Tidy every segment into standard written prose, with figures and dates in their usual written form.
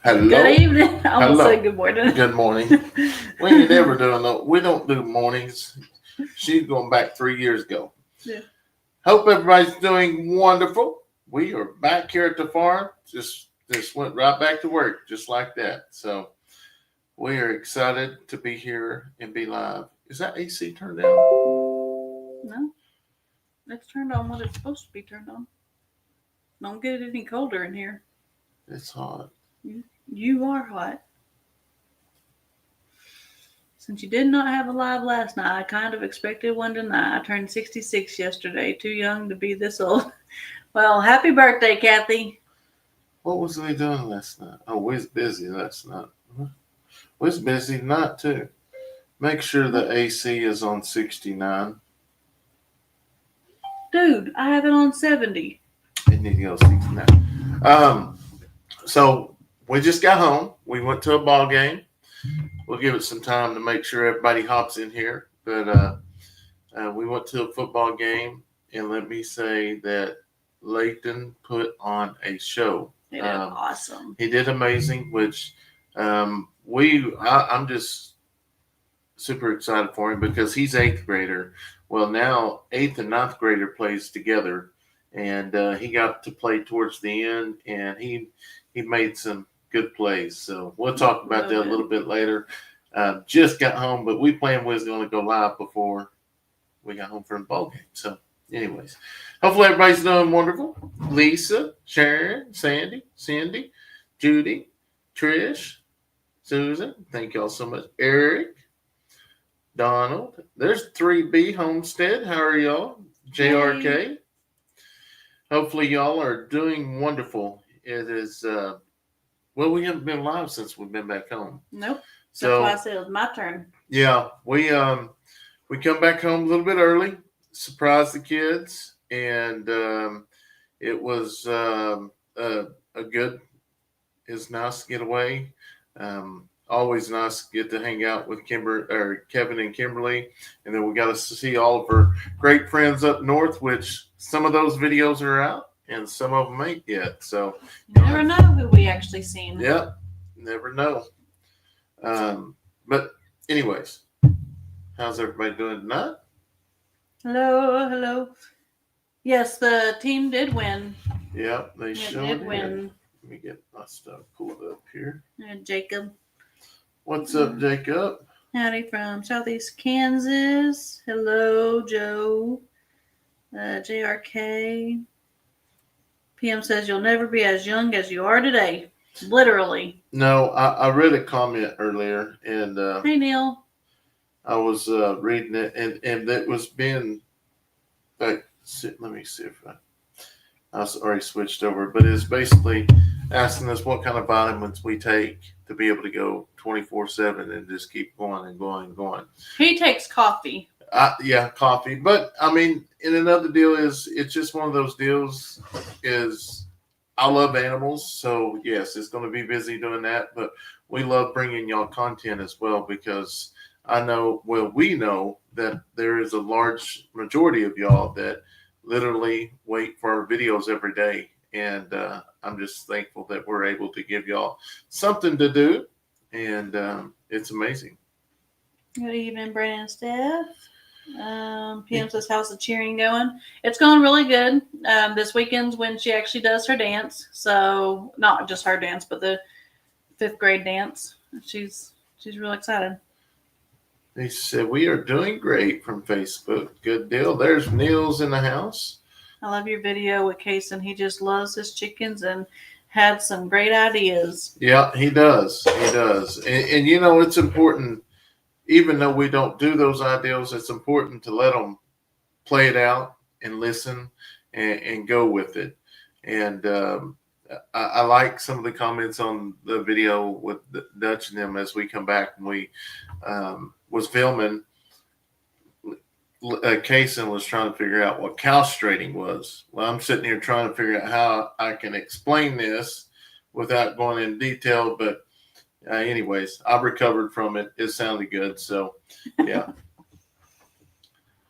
Hello. Good evening. I almost Hello. said good morning. Good morning. We ain't ever doing no. We don't do mornings. She's going back 3 years ago. Yeah. Hope everybody's doing wonderful. We are back here at the farm. Just went right back to work, just like that. So we are excited to be here and be live. Is that AC turned down? No, it's turned on what it's supposed to be turned on. Don't get it any colder in here. It's hot. You are hot. Since you did not have a live last night, I kind of expected one tonight. I turned 66 yesterday. Too young to be this old. Well, happy birthday, Kathy. What was we doing last night? Oh, we was busy last night. We was busy tonight too. Make sure the AC is on 69. Dude, I have it on 70. It need to go 69. So we just got home. We went to a ball game. We'll give it some time to make sure everybody hops in here. But we went to a football game, and let me say that Leighton put on a show. It is awesome. He did amazing, which I'm just super excited for him because he's 8th grader. Well, now 8th and 9th grader plays together, and he got to play towards the end, and he made some good plays. So we'll talk about that a little bit later. Just got home, but we planned we was going to go live before we got home from the ball game. So anyways, hopefully everybody's doing wonderful. Lisa, Sharon, Sandy, Cindy, Judy, Trish, Susan, thank y'all so much. Eric, Donald, there's 3B Homestead. How are y'all? JRK. Hey. Hopefully y'all are doing wonderful. It is well, we haven't been live since we've been back home. Nope. So that's why I said it was my turn. Yeah, we come back home a little bit early, surprise the kids, and it was a good. It's nice to get away. Always nice to get to hang out with Kevin and Kimberly, and then we got to see all of our great friends up north. Which some of those videos are out, and some of them ain't yet. So you never know who we actually seen. Yep, never know. But anyways, how's everybody doing tonight? Hello. Yes, the team did win. Yep, they did win. Let me get my stuff pulled up here. And Jacob. What's up, Jacob? Howdy from Southeast Kansas. Hello, Joe. JRK. PM says you'll never be as young as you are today. Literally. No, I read a comment earlier, and hey, Neil. I was reading it, and it was being like, let me see if I was already switched over, but it's basically asking us what kind of vitamins we take to be able to go 24/7 and just keep going and going and going. He takes coffee. Yeah, coffee. But I mean, and another deal is it's just one of those deals is I love animals. So yes, it's going to be busy doing that, but we love bringing y'all content as well because we know that there is a large majority of y'all that literally wait for our videos every day. And I'm just thankful that we're able to give y'all something to do. And it's amazing. Good evening, Brandon and Steph. PM says, how's the cheering going? It's going really good. This weekend's when she actually does her dance. So not just her dance, but the 5th grade dance. She's real excited. They said, we are doing great from Facebook. Good deal. There's Neil's in the house. I love your video with Kayson. He just loves his chickens and had some great ideas. Yeah, he does. He does. And you know, it's important, even though we don't do those ideals, it's important to let them play it out and listen and go with it. And I like some of the comments on the video with Dutch and them as we come back and we was filming. Kayson was trying to figure out what castrating was. Well, I'm sitting here trying to figure out how I can explain this without going in detail. But anyways, I recovered from it. It sounded good. So, yeah.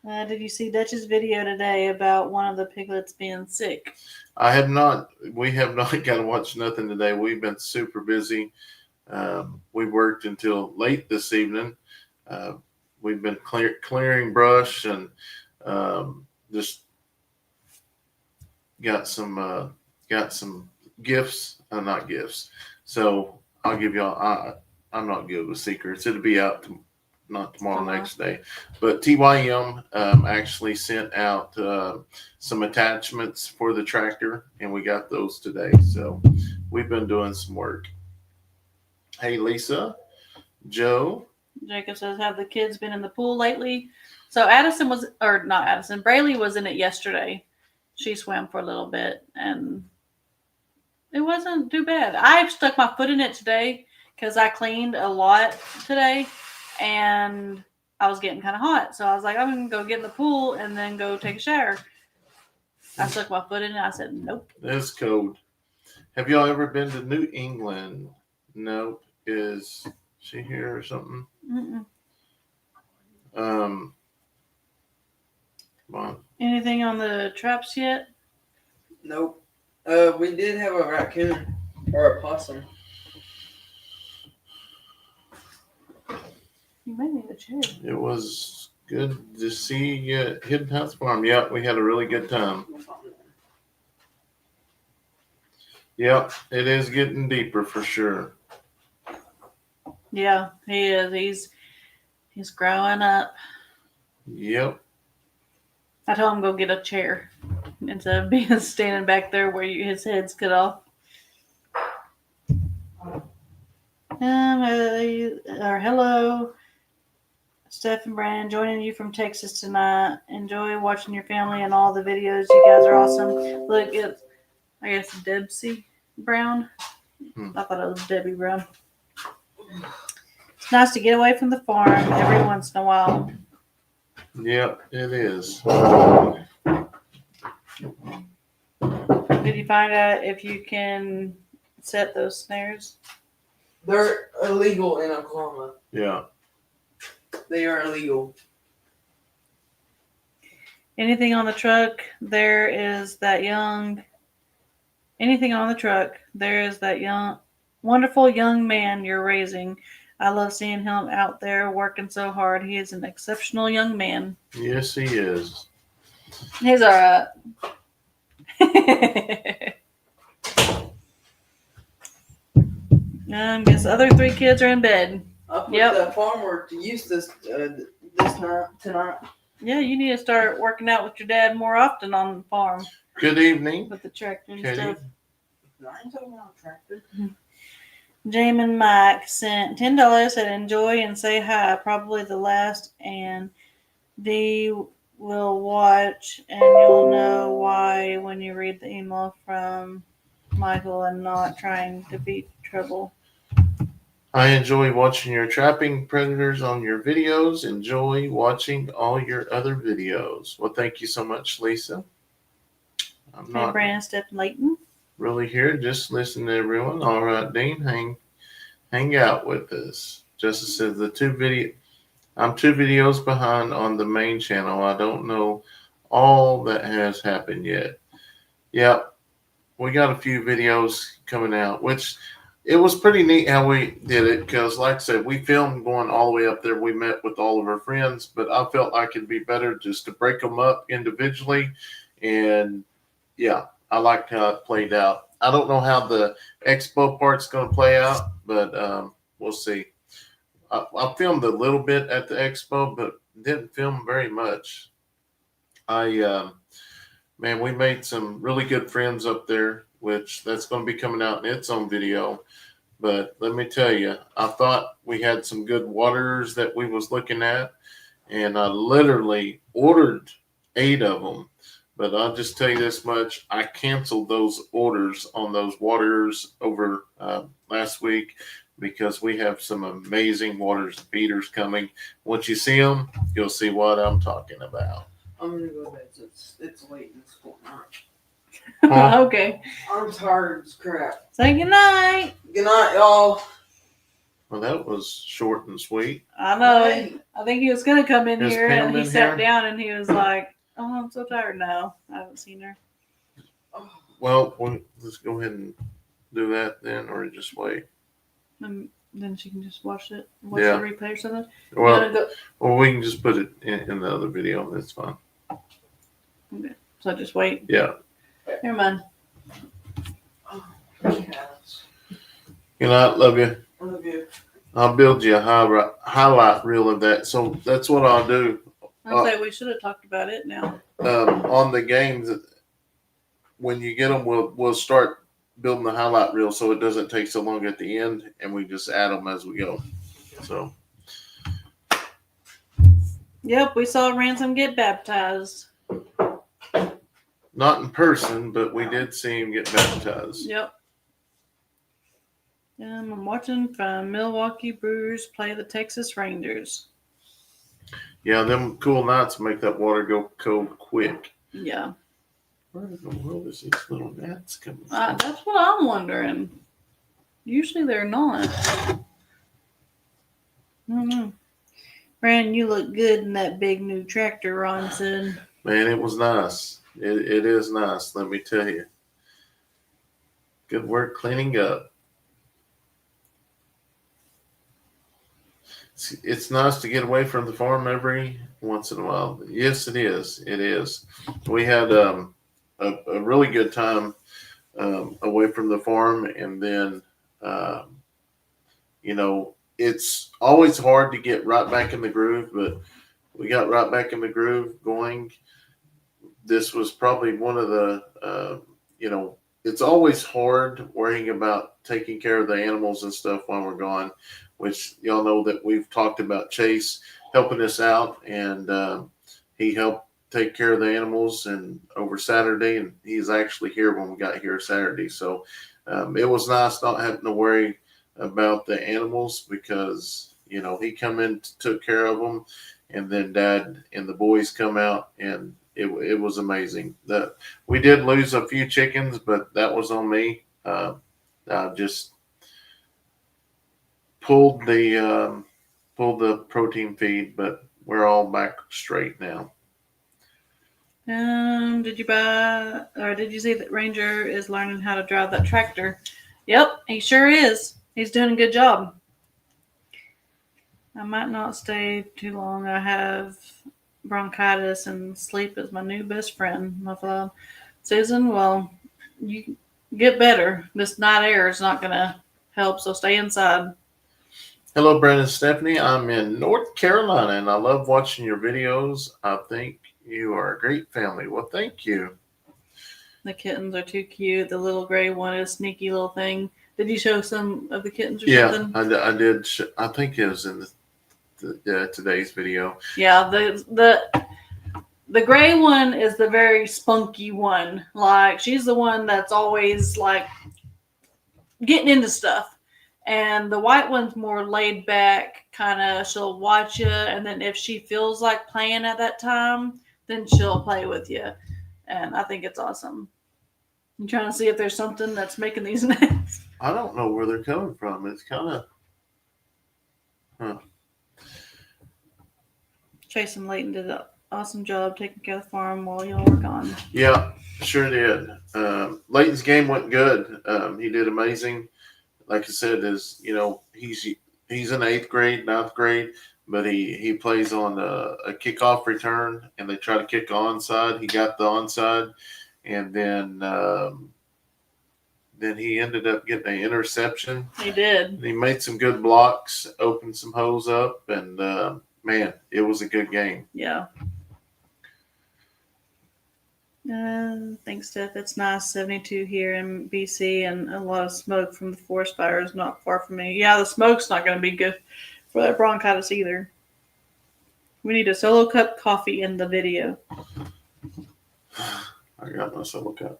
Did you see Dutch's video today about one of the piglets being sick? I have not. We have not got to watch nothing today. We've been super busy. We worked until late this evening. Uh, we've been clearing brush and just got some gifts. Not gifts. So I'll give y'all. I'm not good with secrets. It'll be out not tomorrow, next day. But TYM actually sent out some attachments for the tractor, and we got those today. So we've been doing some work. Hey, Lisa, Joe. Jacob says, have the kids been in the pool lately? So Addison was, or not Addison, Braylee was in it yesterday. She swam for a little bit, and it wasn't too bad. I stuck my foot in it today because I cleaned a lot today, and I was getting kind of hot. So I was like, I'm going to go get in the pool and then go take a shower. I stuck my foot in it. I said, nope. It's cold. Have y'all ever been to New England? Nope. Is she here or something? Mm-mm. Come on. Anything on the traps yet? Nope. We did have a raccoon or a possum. You may need a chair. It was good to see you at Hidden House Farm. Yep, we had a really good time. Yep, it is getting deeper for sure. Yeah, he is. He's growing up. Yep. I told him go get a chair instead of being standing back there where his head's cut off. Hello, Steph and Brandon, joining you from Texas tonight. Enjoy watching your family and all the videos. You guys are awesome. Look, it's, I guess, Debsy Brown. I thought it was Debbie Brown. It's nice to get away from the farm every once in a while. Yep, it is. Did you find out if you can set those snares? They're illegal in Oklahoma. Yeah. They are illegal. Anything on the truck, there is that young. Anything on the truck, there is that young, wonderful young man you're raising. I love seeing him out there working so hard. He is an exceptional young man. Yes, he is. He's all right. Guess the other 3 kids are in bed. I put Yep. the farmer to use this tonight. Yeah, you need to start working out with your dad more often on the farm Good evening. with the tractor and Katie. stuff. I ain't talking about a tractor. Jame and Mike sent $10, said enjoy and say hi. Probably the last, and Dee will watch, and you'll know why when you read the email from Michael and not trying to beat trouble. I enjoy watching your trapping predators on your videos. Enjoy watching all your other videos. Well, thank you so much, Lisa. I'm Hey, not Brandon, Steph, and Leighton. really here, just listening to everyone. All right, Dean, hang out with us. Justice says I'm 2 videos behind on the main channel. I don't know all that has happened yet. Yep, we got a few videos coming out, which it was pretty neat how we did it because, like I said, we filmed going all the way up there. We met with all of our friends, but I felt like it'd be better just to break them up individually. And yeah, I liked how it played out. I don't know how the expo part's going to play out, but we'll see. I filmed a little bit at the expo, but didn't film very much. Man, we made some really good friends up there, which that's going to be coming out in its own video. But let me tell you, I thought we had some good waters that we was looking at, and I literally ordered 8 of them. But I'll just tell you this much. I canceled those orders on those waters over last week because we have some amazing waters feeders coming. Once you see them, you'll see what I'm talking about. I'm gonna go to bed. It's late in school now. Okay. I'm tired as crap. Say goodnight. Good night, y'all. Well, that was short and sweet. I know. Right. I think he was going to come in Is here, Pam and he in sat here? down, and he was like, "Oh, I'm so tired now. I haven't seen her." Oh, Well, let's go ahead and do that then, or just wait. And then she can just watch the replay or something. You Well, want to go? or we can just put it in the other video. That's fine. Okay. So just wait. Yeah. Never mind. cats. Good night. Love you. I love you. I'll build you a highlight reel of that. So that's what I'll do I'd say we should have talked about it now. on the games. When you get them, we'll start building the highlight reel so it doesn't take so long at the end, and we just add them as we go. So Yep, we saw Ransom get baptized. not in person, but we did see him get baptized. Yep. I'm watching from Milwaukee Brewers play the Texas Rangers. Yeah, them cool nights make that water go cold quick. Yeah. Where in the world is these little gnats coming from? That's what I'm wondering. Usually they're not. I don't know. Brandon, you look good in that big new tractor, Ron said. Man, it was nice. It is nice, let me tell you. Good work cleaning up. It's nice to get away from the farm every once in a while. Yes, it is. It is. We had a really good time away from the farm, and then it's always hard to get right back in the groove, but we got right back in the groove going. This was probably one of the it's always hard worrying about taking care of the animals and stuff while we're gone, which y'all know that we've talked about Chase helping us out, and he helped take care of the animals and over Saturday, and he's actually here when we got here Saturday. So it was nice not having to worry about the animals because he come in, took care of them, and then Dad and the boys come out, and it was amazing. That we did lose a few chickens, but that was on me. I just pulled the protein feed, but we're all back straight now. Did you see that Ranger is learning how to drive that tractor? Yep, he sure is. He's doing a good job. I might not stay too long. I have bronchitis, and sleep is my new best friend. My fellow Susan, well, you get better. This night air is not going to help, so stay inside. Hello, Brandon, Stephanie. I'm in North Carolina, and I love watching your videos. I think you are a great family. Well, thank you. The kittens are too cute. The little gray one is a sneaky little thing. Did you show some of the kittens or something? Yeah, I did. I think it was in today's video. Yeah, the gray one is the very spunky one. Like, she's the one that's always like getting into stuff. And the white one's more laid back, kind of, she'll watch you, and then if she feels like playing at that time, then she'll play with you. And I think it's awesome. I'm trying to see if there's something that's making these nests. I don't know where they're coming from. It's kind of Chase and Leighton did an awesome job taking care of the farm while y'all were gone. Yeah, sure did. Leighton's game went good. He did amazing. Like I said, he's in 8th grade, 9th grade, but he plays on a kickoff return, and they try to kick onside. He got the onside, and then he ended up getting an interception. He did. He made some good blocks, opened some holes up, and man, it was a good game. Yeah. Thanks, Steph. It's nice. 72 here in BC, and a lot of smoke from the forest fires not far from me. Yeah, the smoke's not going to be good for that bronchitis either. We need a solo cup coffee in the video. I got my solo cup.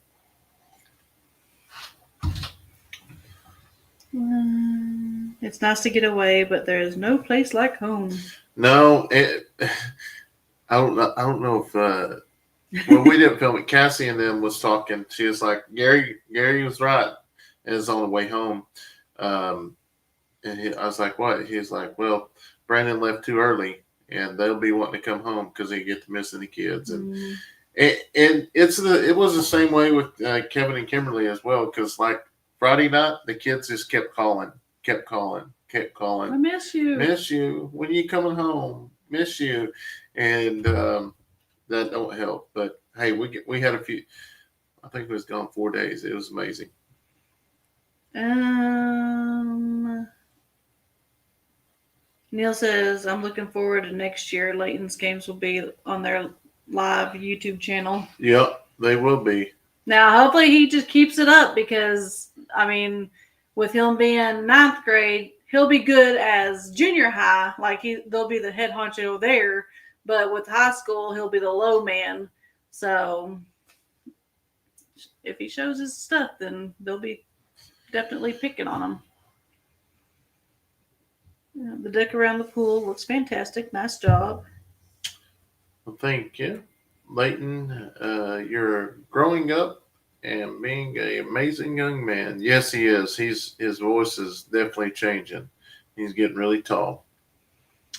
It's nice to get away, but there is no place like home. No, I don't know if well, we didn't film it. Cassie and them was talking. She was like, Gary was right. And it's on the way home. And I was like, what? He's like, well, Brandon left too early, and they'll be wanting to come home because they get to missing the kids. And it was the same way with Kevin and Kimberly as well, because like Friday night, the kids just kept calling. I miss you. Miss you. When you coming home? Miss you. And that don't help. But hey, we had a few. I think it was gone 4 days. It was amazing. Neil says, I'm looking forward to next year. Leighton's games will be on their live YouTube channel. Yep, they will be. Now, hopefully he just keeps it up because, I mean, with him being ninth grade, he'll be good as junior high. Like, they'll be the head honcho there. But with high school, he'll be the low man. So, if he shows his stuff, then they'll be definitely picking on him. Yeah, the deck around the pool looks fantastic. Nice job. Well, thank you. Leighton, you're growing up and being an amazing young man. Yes, he is. His voice is definitely changing. He's getting really tall.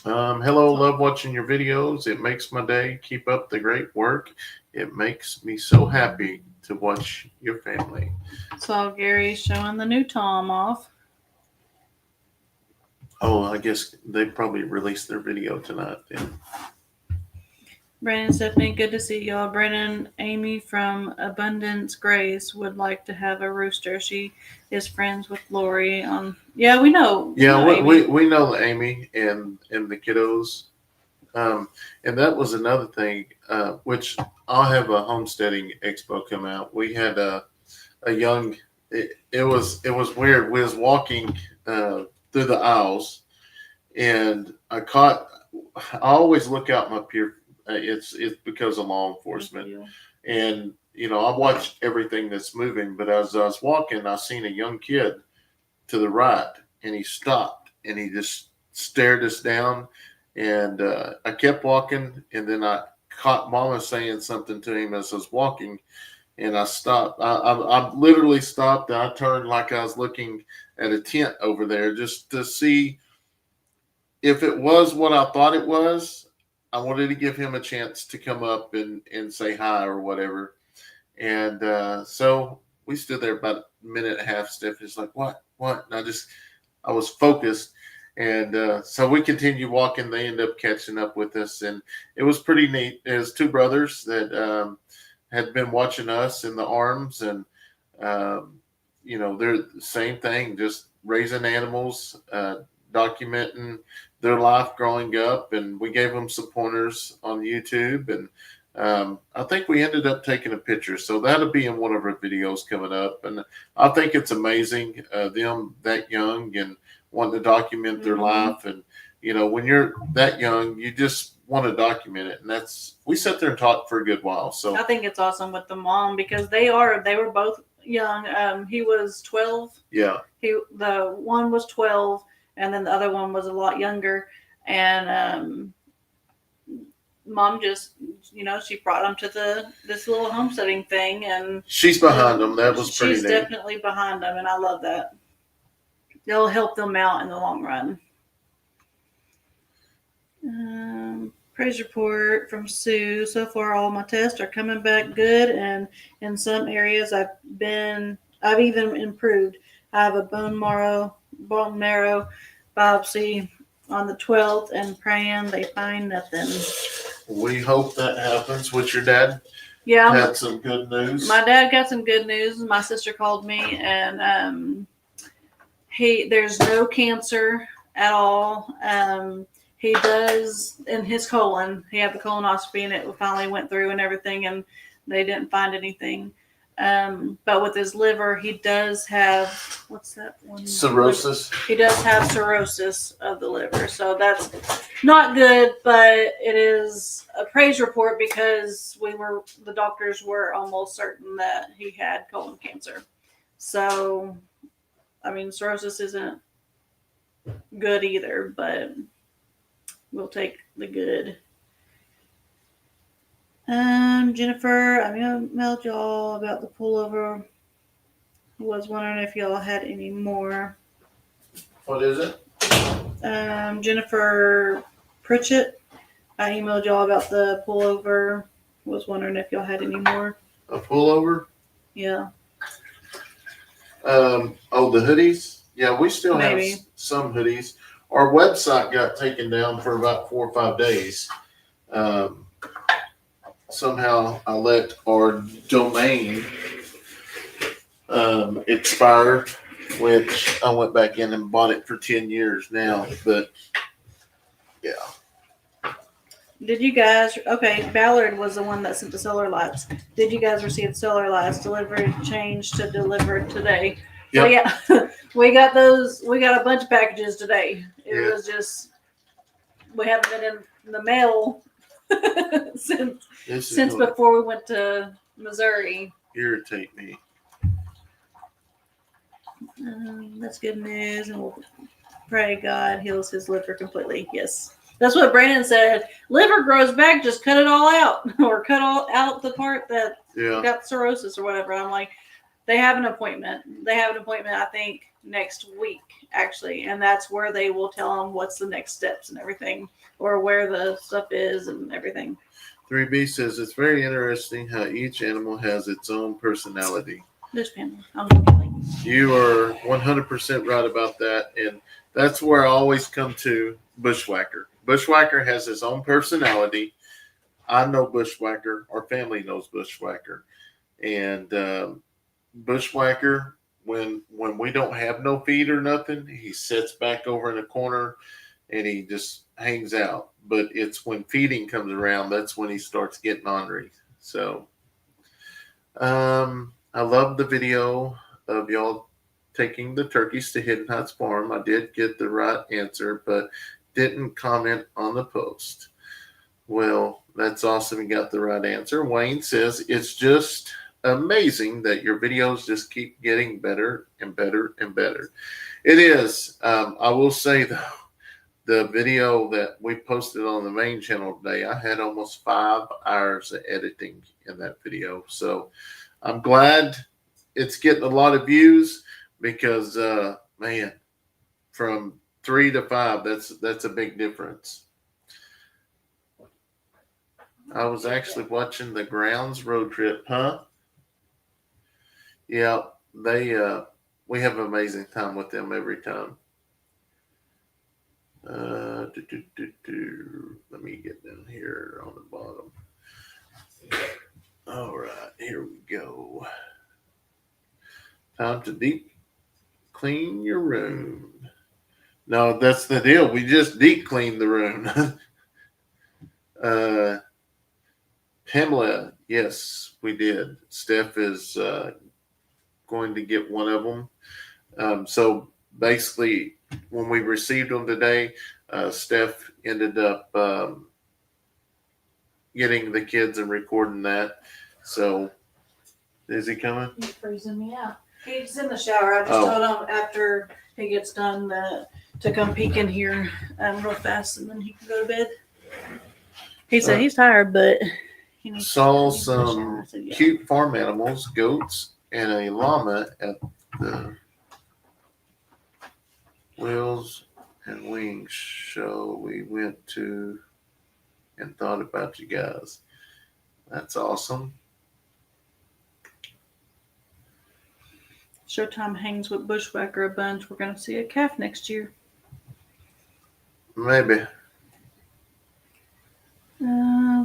Hello, love watching your videos. It makes my day. Keep up the great work. It makes me so happy to watch your family. Saw Gary showing the new Tom off. Oh, I guess they probably released their video tonight then. Brandon, Stephanie, good to see y'all. Brandon, Amy from Abundance Grace would like to have a rooster. She is friends with Lori. Yeah, we know. Yeah, we know Amy and the kiddos. And that was another thing, which I'll have a homesteading expo come out. We had a young. It was weird. We was walking through the aisles, and I always look out my peer. It's because of law enforcement, and I watch everything that's moving. But as I was walking, I seen a young kid to the right, and he stopped and he just stared us down. And I kept walking, and then I caught Mama saying something to him as I was walking, and I stopped. I literally stopped, and I turned like I was looking at a tent over there just to see if it was what I thought it was. I wanted to give him a chance to come up and say hi or whatever. And so we stood there about a minute and a half. Stephanie's like, what? And I was focused. And so we continued walking. They ended up catching up with us. And it was pretty neat. There's two brothers that had been watching us in the arms. And, they're the same thing, just raising animals, documenting their life growing up, and we gave them some pointers on YouTube, and I think we ended up taking a picture, so that'll be in one of our videos coming up. And I think it's amazing them that young and wanting to document their life. And when you're that young, you just want to document it, and we sat there and talked for a good while. So I think it's awesome with the mom because they were both young. He was 12. Yeah. The one was 12. And then the other one was a lot younger. And Mom just, she brought them to this little homesteading thing. And she's behind them. That was pretty neat. She's definitely behind them, and I love that. They'll help them out in the long run. Praise report from Sue. So far, all my tests are coming back good. And in some areas, I've even improved. I have a bone marrow biopsy on the 12th and praying they find nothing. We hope that happens. With your dad? Yeah. Had some good news. My dad got some good news. My sister called me, and there's no cancer at all. He does in his colon. He had the colonoscopy, and it finally went through and everything, and they didn't find anything. But with his liver, he does have, what's that one? Cirrhosis. He does have cirrhosis of the liver. So that's not good, but it is a praise report because the doctors were almost certain that he had colon cancer. So, cirrhosis isn't good either, but we'll take the good. Jennifer, I emailed y'all about the pullover. I was wondering if y'all had any more. What is it? Jennifer Pritchett. I emailed y'all about the pullover. Was wondering if y'all had any more. A pullover? Yeah. The hoodies? Yeah, we still Maybe. have some hoodies. Our website got taken down for about 4 or 5 days. Somehow I let our domain expire, which I went back in and bought it for 10 years now. But yeah. Did you guys? Okay, Ballard was the one that sent the solar lights. Did you guys receive solar lights delivered, changed to delivered today? So yeah, we got those. We got a bunch of packages today. It was just we haven't been in the mail since before we went to Missouri. Irritate me. That's good news, and we'll pray God heals his liver completely. Yes, that's what Brandon said. Liver grows back, just cut it all out, or cut all out the part that got cirrhosis or whatever. I'm like, they have an appointment. I think next week actually, and that's where they will tell them what's the next steps and everything, or where the stuff is and everything. 3B says it's very interesting how each animal has its own personality. There's Pamela. I'm going to be late. You are 100% right about that, and that's where I always come to Bushwhacker. Bushwhacker has his own personality. I know Bushwhacker. Our family knows Bushwhacker, and Bushwhacker, when we don't have no feed or nothing, he sits back over in the corner and he just hangs out. But it's when feeding comes around, that's when he starts getting ornery. So, I love the video of y'all taking the turkeys to Hidden Heights Farm. I did get the right answer, but didn't comment on the post. Well, that's awesome. You got the right answer. Wayne says it's just amazing that your videos just keep getting better and better and better. It is. I will say, though, the video that we posted on the main channel today, I had almost 5 hours of editing in that video. So I'm glad it's getting a lot of views because, man, from 3 to 5, that's a big difference. I was actually watching the Grounds road trip, huh? Yeah, we have an amazing time with them every time. Let me get down here on the bottom. All right, here we go. Time to deep clean your room. No, that's the deal. We just deep cleaned the room. Pamela, yes, we did. Steph is going to get one of them. So basically, when we received them today, Steph ended up getting the kids and recording that. So, is he coming? He's freezing me out. He's in the shower. I just told him after he gets done to come peek in here real fast, and then he can go to bed. He said he's tired, but he needs saw to some cute farm animals, goats, and a llama at the Wheels and Wings show we went to and thought about you guys. That's awesome. Showtime hangs with Bushwhacker a bunch. We're going to see a calf next year. Maybe.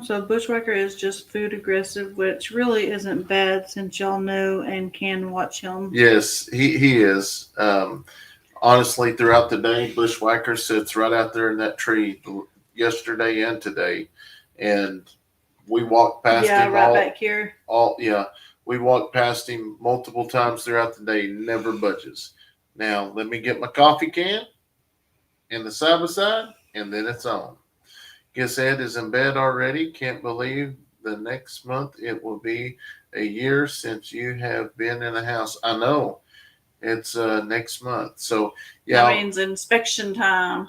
So Bushwhacker is just food aggressive, which really isn't bad since y'all know and can watch him. Yes, he is. Honestly, throughout the day, Bushwhacker sits right out there in that tree yesterday and today. And we walked past him. Yeah, right back here. We walked past him multiple times throughout the day. Never budges. Now, let me get my coffee can and the side by side, and then it's on. Guess Ed is in bed already. Can't believe the next month it will be a year since you have been in the house. I know. It's next month. So, yeah. That means inspection time.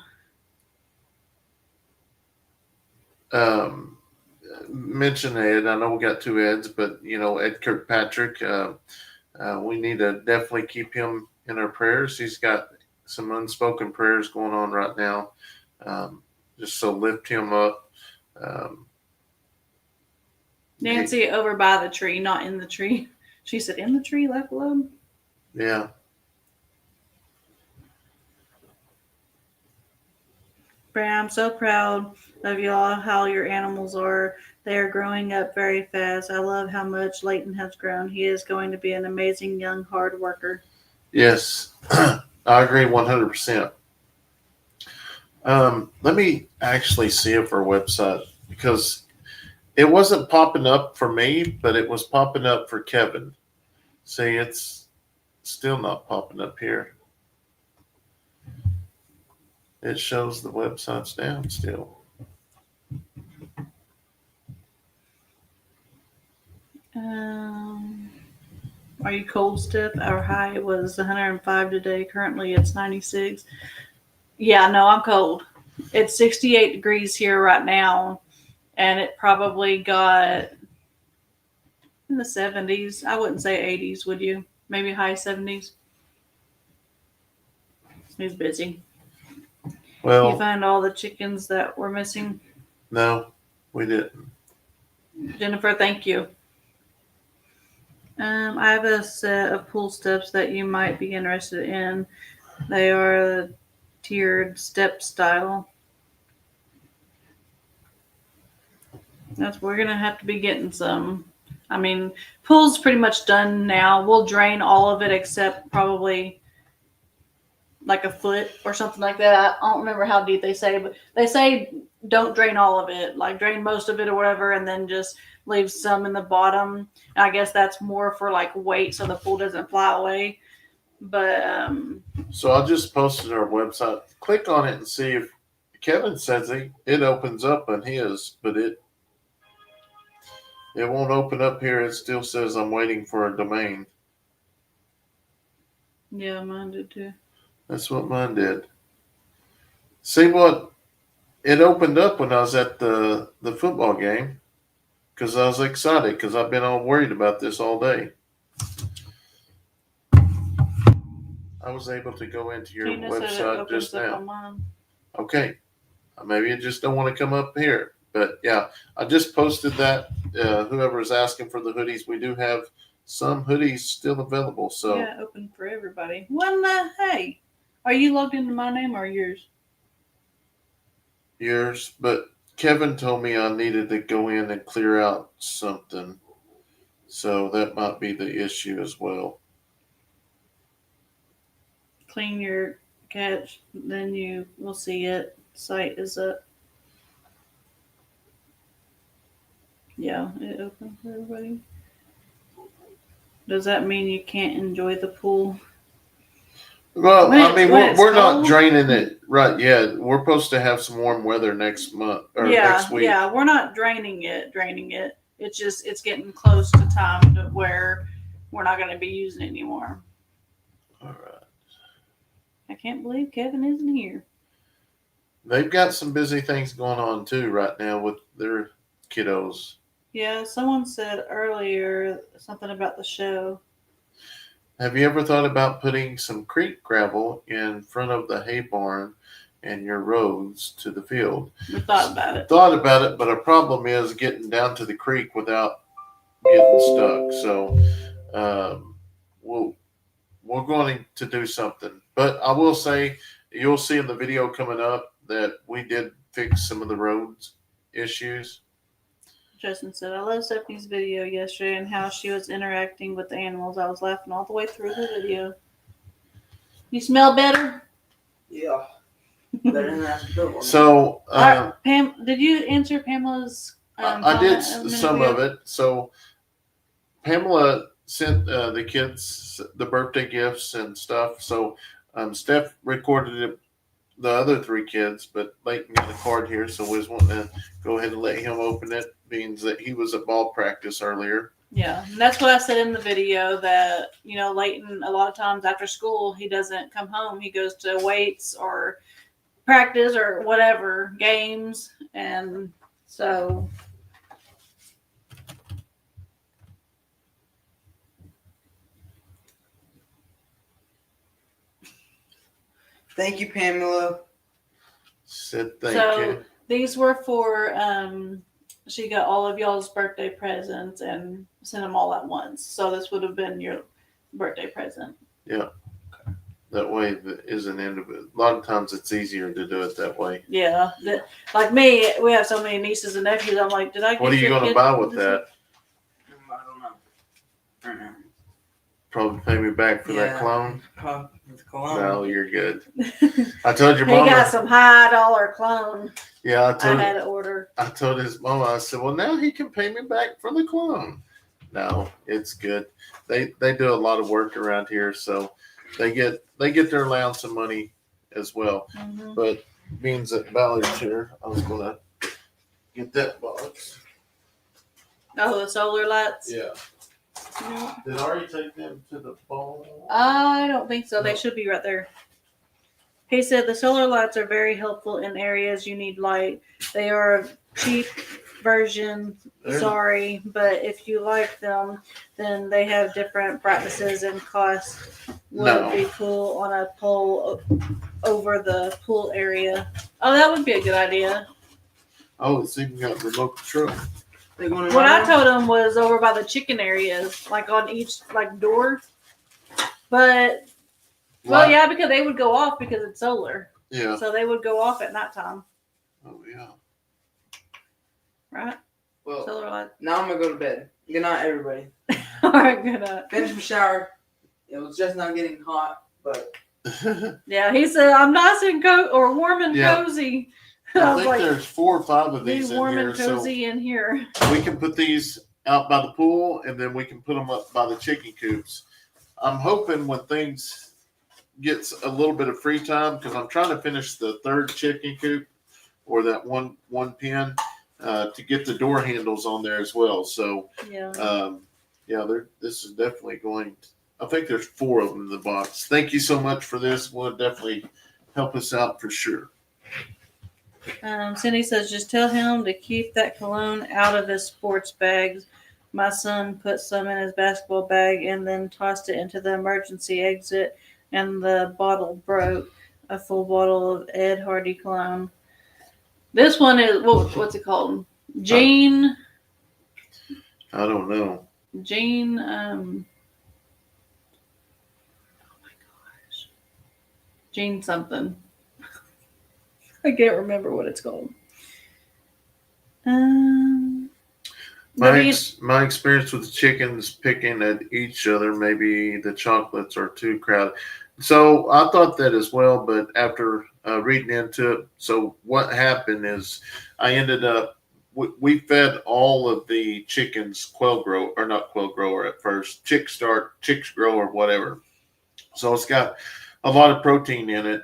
Mention Ed. I know we got 2 Eds, but, Ed Kirkpatrick, we need to definitely keep him in our prayers. He's got some unspoken prayers going on right now. Just so lift him up. Nancy over by the tree, not in the tree. She said, "In the tree, left alone." Yeah. Brad, I'm so proud of y'all, how your animals are. They are growing up very fast. I love how much Leighton has grown. He is going to be an amazing young hard worker. Yes, I agree 100%. Let me actually see if our website, because it wasn't popping up for me, but it was popping up for Kevin. See, it's still not popping up here. It shows the website's down still. Are you cold, Steph? Our high was 105 today. Currently, it's 96. Yeah, no, I'm cold. It's 68 degrees here right now, and it probably got in the 70s. I wouldn't say 80s, would you? Maybe high 70s. He's busy. Well, You find all the chickens that were missing? no, we didn't. Jennifer, thank you. I have a set of pool steps that you might be interested in. They are tiered step style. We're gonna have to be getting some. I mean, pool's pretty much done now. We'll drain all of it except probably like a foot or something like that. I don't remember how deep they say, but they say don't drain all of it. Like drain most of it or whatever, and then just leave some in the bottom. And I guess that's more for like weight, so the pool doesn't fly away. But So I just posted our website. Click on it and see if Kevin says it opens up on his, but it won't open up here. It still says I'm waiting for a domain. yeah, mine did too. That's what mine did. See what? It opened up when I was at the football game because I was excited because I've been all worried about this all day. I was able to go into your Tina said it website opens just up now. on mine. Okay. Maybe it just don't want to come up here. But yeah, I just posted that. Whoever is asking for the hoodies, we do have some hoodies still available. So Yeah, open for everybody. When the hey, are you logged into my name or yours? yours. But Kevin told me I needed to go in and clear out something. So that might be the issue as well. Clean your catch, then you will see it. Site is up. Yeah, it opened for everybody. Does that mean you can't enjoy the pool? Well, When we're not cold? draining it right yet. We're supposed to have some warm weather next month or next week. Yeah, we're not draining it. It's just it's getting close to time to where we're not going to be using it anymore. All right. I can't believe Kevin isn't here. They've got some busy things going on too right now with their kiddos. Yeah, someone said earlier something about the show. Have you ever thought about putting some creek gravel in front of the hay barn and your roads to the field? We thought about it. Thought about it, but a problem is getting down to the creek without getting stuck. So we're going to do something. But I will say, you'll see in the video coming up that we did fix some of the roads issues. Justin said, I love Stephanie's video yesterday and how she was interacting with the animals. I was laughing all the way through the video. You smell better? Yeah. Better than that good one. So Pam, did you answer Pamela's I did comment a minute some ago? of it. So Pamela sent the kids the birthday gifts and stuff. So Steph recorded it, the other three kids, but Leighton got a card here, so we was wanting to go ahead and let him open it, being that he was at ball practice earlier. Yeah, and that's what I said in the video that, Leighton, a lot of times after school, he doesn't come home. He goes to weights or practice or whatever, games. And so Thank you, Pamela. Said thank So you. these were for she got all of y'all's birthday presents and sent them all at once. So this would have been your birthday present. Yeah. That way that isn't end of it. A lot of times it's easier to do it that way. Yeah, like me, we have so many nieces and nephews. I'm like, did I? What are you going to buy with that? I don't know. I don't know. Probably pay me back for that clone. No, you're good. I told your He mama. got some $high clone. Yeah, I had to order. I told his mama. I said, "Well, now he can pay me back for the clone." No, it's good. They do a lot of work around here, so they get their allowance of money as well. Mm-hmm. But being that Ballard's here, I was gonna get that box. Oh, the solar lights. Yeah. Yeah. Did I already take them to the phone? I don't think so. No. They should be right there. He said the solar lights are very helpful in areas you need light. They are a cheap version. Sorry, but if you like them, then they have different brightnesses and costs. Would be cool on a pole over the pool area. Oh, that would be a good idea. Oh, it's even got remote control. What I told him was over by the chicken areas, like on each door. But well, yeah, because they would go off because it's solar. Yeah. So they would go off at nighttime. Oh yeah. Right. Well, Solar light. now I'm gonna go to bed. Good night, everybody. All right, good night. Finished my shower. It was just not getting hot, but Yeah, he said I'm nice and warm and cozy. I think there's 4 or 5 of these be in warm here, and cozy in here. we can put these out by the pool, and then we can put them up by the chicken coops. I'm hoping when things gets a little bit of free time, because I'm trying to finish the 3rd chicken coop or that one pen to get the door handles on there as well. So Yeah. This is definitely going. I think there's 4 of them in the box. Thank you so much for this. Will definitely help us out for sure. Cindy says, just tell him to keep that cologne out of his sports bags. My son put some in his basketball bag and then tossed it into the emergency exit, and the bottle broke. A full bottle of Ed Hardy cologne. This one is, what's it called? Jane. I don't know. Jane, oh my gosh. Jane something. I can't remember what it's called. My experience with the chickens picking at each other, maybe the chocolates are too crowded. So I thought that as well, but after reading into it, so what happened is I ended up, we fed all of the chickens quail grower at first, chicks grow or whatever. So it's got a lot of protein in it.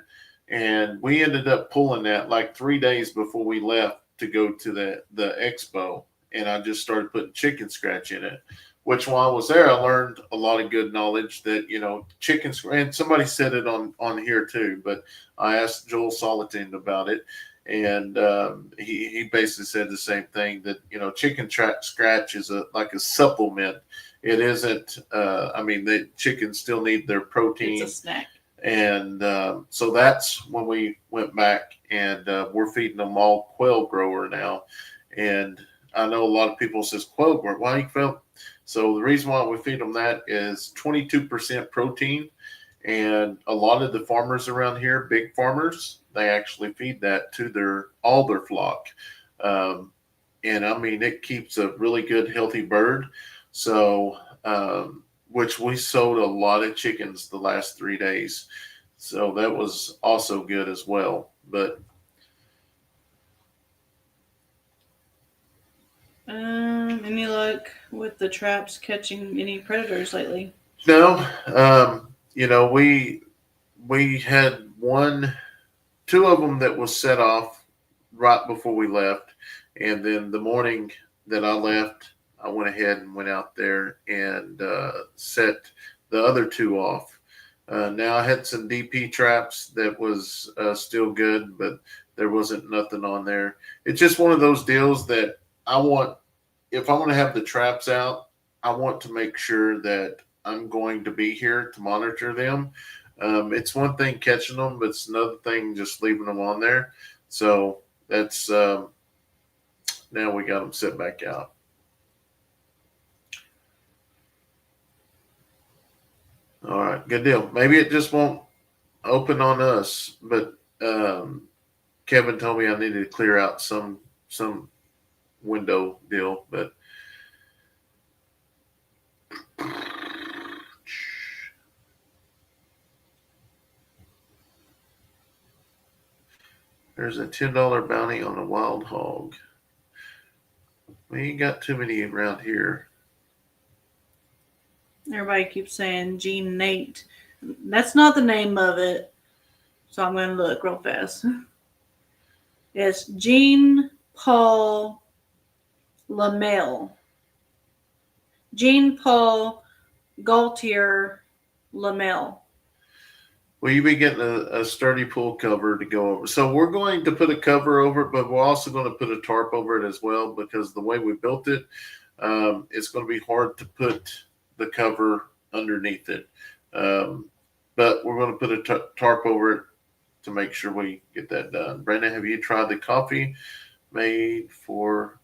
And we ended up pulling that like 3 days before we left to go to the expo. And I just started putting chicken scratch in it, which while I was there, I learned a lot of good knowledge that, chicken scratch, and somebody said it on here too, but I asked Joel Solitin about it. And he basically said the same thing, that, chicken scratch is like a supplement. It isn't, the chickens still need their protein. It's a snack. And so that's when we went back, and we're feeding them all quail grower now. And I know a lot of people says quail grower. Why you feel? So the reason why we feed them that is 22% protein, and a lot of the farmers around here, big farmers, they actually feed that to all their flock. And it keeps a really good, healthy bird. So, which we sold a lot of chickens the last 3 days. So that was also good as well. But any luck with the traps catching any predators lately? no, we had 2 of them that was set off right before we left. And then the morning that I left, I went ahead and went out there and set the other 2 off. Now I had some DP traps that was still good, but there wasn't nothing on there. It's just one of those deals that if I want to have the traps out, I want to make sure that I'm going to be here to monitor them. It's one thing catching them, but it's another thing just leaving them on there. So that's now we got them set back out. All right, good deal. Maybe it just won't open on us, but Kevin told me I needed to clear out some window deal, but there's a $10 bounty on a wild hog. We ain't got too many around here. Everybody keeps saying Gene Nate. That's not the name of it. So I'm going to look real fast. It's Jean Paul Lamel. Jean Paul Gaultier Lamel. Will you be getting a sturdy pool cover to go over? So we're going to put a cover over it, but we're also going to put a tarp over it as well because the way we built it, it's going to be hard to put the cover underneath it. But we're going to put a tarp over it to make sure we get that done. Brandon, have you tried the coffee made for?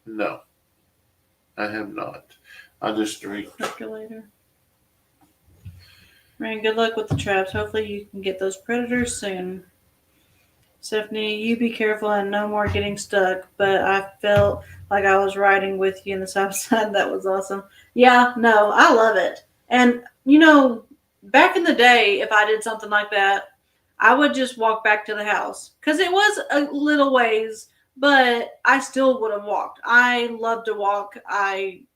No, I have not. I just drink. Calculator. Ryan, good luck with the traps. Hopefully you can get those predators soon. Stephanie, you be careful and no more getting stuck. But I felt like I was riding with you in the south side. That was awesome. Yeah, no, I love it. And, you know, back in the day, if I did something like that, I would just walk back to the house. Because it was a little ways, but I still would have walked. I love to walk. It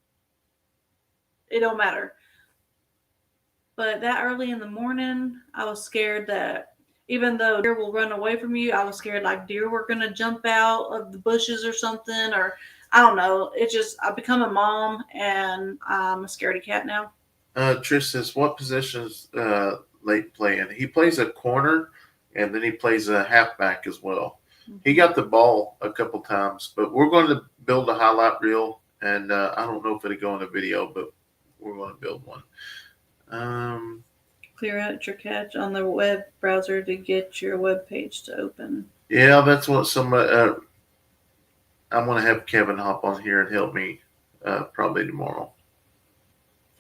don't matter. But that early in the morning, I was scared that even though deer will run away from you, I was scared like deer were going to jump out of the bushes or something. Or I don't know. It's just, I've become a mom and I'm a scaredy cat now. Trish says, what positions Leighton play in? He plays a corner and then he plays a halfback as well. Mm-hmm. He got the ball a couple times, but we're going to build a highlight reel. And I don't know if it'll go in a video, but we're going to build one. Clear out your cache on the web browser to get your web page to open. Yeah, that's what somebody. I'm going to have Kevin hop on here and help me probably tomorrow.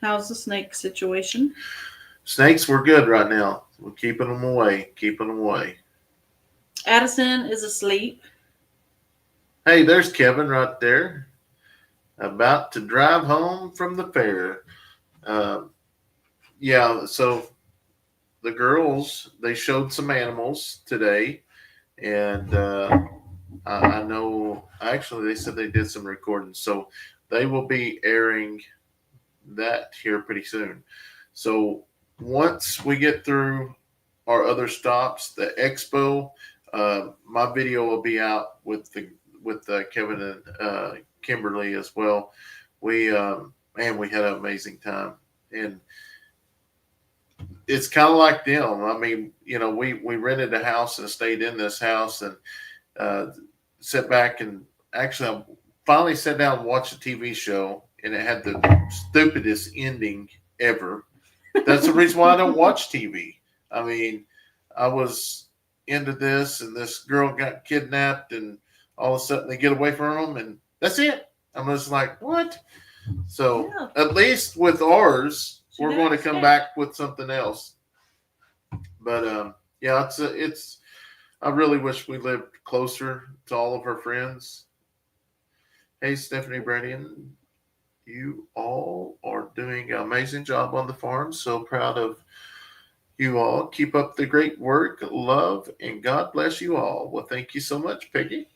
How's the snake situation? Snakes, we're good right now. We're keeping them away. Addison is asleep. Hey, there's Kevin right there, about to drive home from the fair. Yeah, so the girls, they showed some animals today, and I know, actually, they said they did some recording, so they will be airing that here pretty soon. So once we get through our other stops, the expo, my video will be out with Kevin and Kimberly as well. We had an amazing time, and it's kind of like them. I mean, you know, we rented a house and stayed in this house and sat back and actually I finally sat down and watched a TV show, and it had the stupidest ending ever. That's the reason why I don't watch TV. I mean, I was into this, and this girl got kidnapped, and all of a sudden they get away from them, and that's it. I'm just like, what? So at least with ours, we're going to come back with something else. But yeah, it's. I really wish we lived closer to all of her friends. Hey, Stephanie, Brandon, you all are doing an amazing job on the farm. So proud of you all. Keep up the great work, love, and God bless you all. Well, thank you so much, Peggy.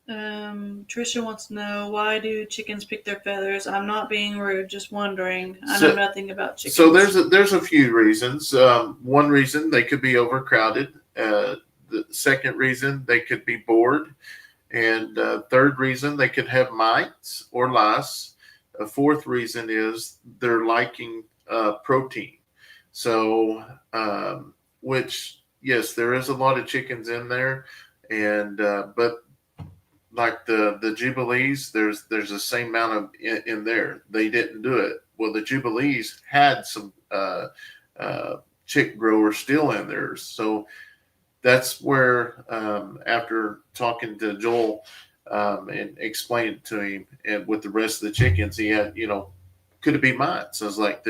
Trisha wants to know, why do chickens pick their feathers? I'm not being rude, just wondering. I know nothing about chickens. So there's a few reasons. One reason, they could be overcrowded. The second reason, they could be bored. And third reason, they could have mites or lice. A fourth reason is they're liking protein. So, which, yes, there is a lot of chickens in there, and but like the Jubilees, there's the same amount of in there. They didn't do it. Well, the Jubilees had some chick grower still in there. So that's where, after talking to Joel, and explained to him, and with the rest of the chickens, he had, could it be mites? I was like,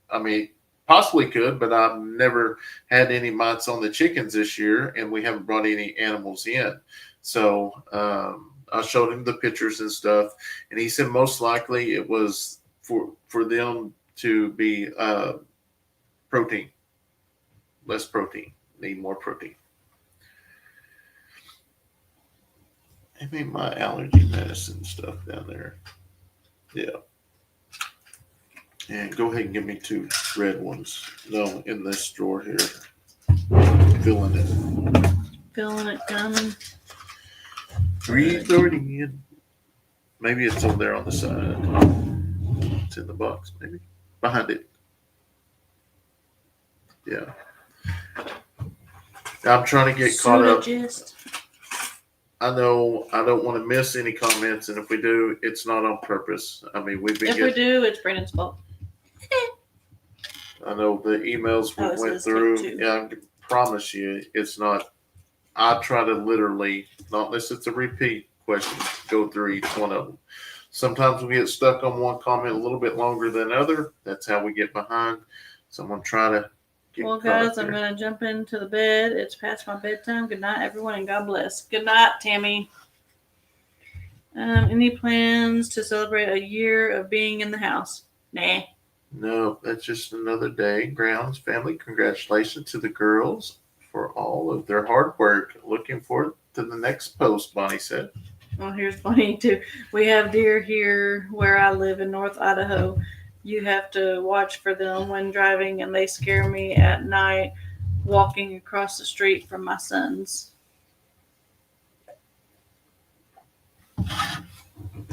I mean, possibly could, but I've never had any mites on the chickens this year, and we haven't brought any animals in. So I showed him the pictures and stuff, and he said most likely it was for them to be protein, less protein, need more protein. I made my allergy medicine stuff down there. Yeah. And go ahead and give me 2 red ones. No, in this drawer here. Filling it. Feeling it coming. 3:30 in. Maybe it's over there on the side. It's in the box, maybe. Behind it. Yeah. I'm trying to get caught up. I know I don't want to miss any comments, and if we do, it's not on purpose. I mean, we do, it's Brandon's fault. I know the emails we went through. Yeah, I promise you, it's not. I try to literally, not unless it's a repeat question, go through each one of them. Sometimes we get stuck on one comment a little bit longer than other. That's how we get behind. So I'm going to try to get Well, guys, I'm going to jump into the bed. It's past my bedtime. Good night, everyone, and God bless. Good night, Tammy. Any plans to celebrate a year of being in the house? Nah. No, that's just another day. Grounds family, congratulations to the girls for all of their hard work. Looking forward to the next post, Bonnie said. Well, here's funny, too. We have deer here where I live in North Idaho. You have to watch for them when driving, and they scare me at night walking across the street from my sons.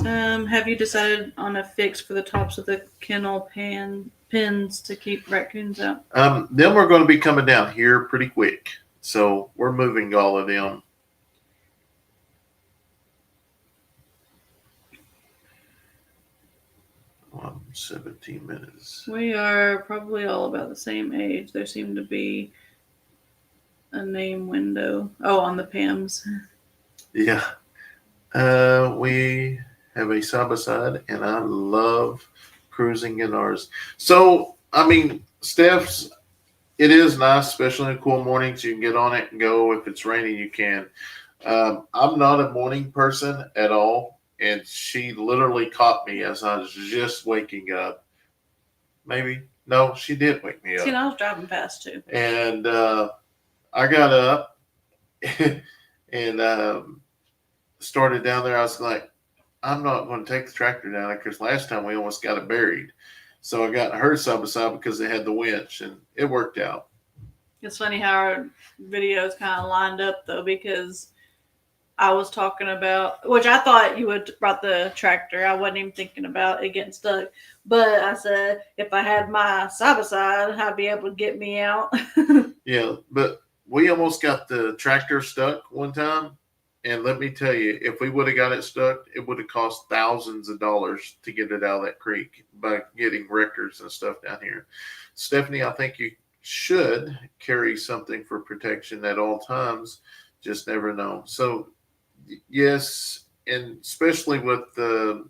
Have you decided on a fix for the tops of the kennel pins to keep raccoons out? Them are going to be coming down here pretty quick. So we're moving all of them. On 17 minutes. We are probably all about the same age. There seemed to be a name window. Oh, on the PAMs. Yeah. We have a side-by-side, and I love cruising in ours. So, I mean, Steph's, it is nice, especially in cool mornings. You can get on it and go. If it's raining, you can. I'm not a morning person at all, and she literally caught me as I was just waking up. Maybe. No, she did wake me up. See, I was driving fast, too. And I got up and started down there. I was like, I'm not going to take the tractor down there because last time we almost got it buried. So I got her side by side because they had the winch, and it worked out. It's funny how our videos kind of lined up, though, because I was talking about, which I thought you would brought the tractor. I wasn't even thinking about it getting stuck. But I said, if I had my side by side, I'd be able to get me out. Yeah, but we almost got the tractor stuck one time. And let me tell you, if we would have got it stuck, it would have cost thousands of dollars to get it out of that creek by getting wreckers and stuff down here. Stephanie, I think you should carry something for protection at all times. Just never know. So, yes, and especially with the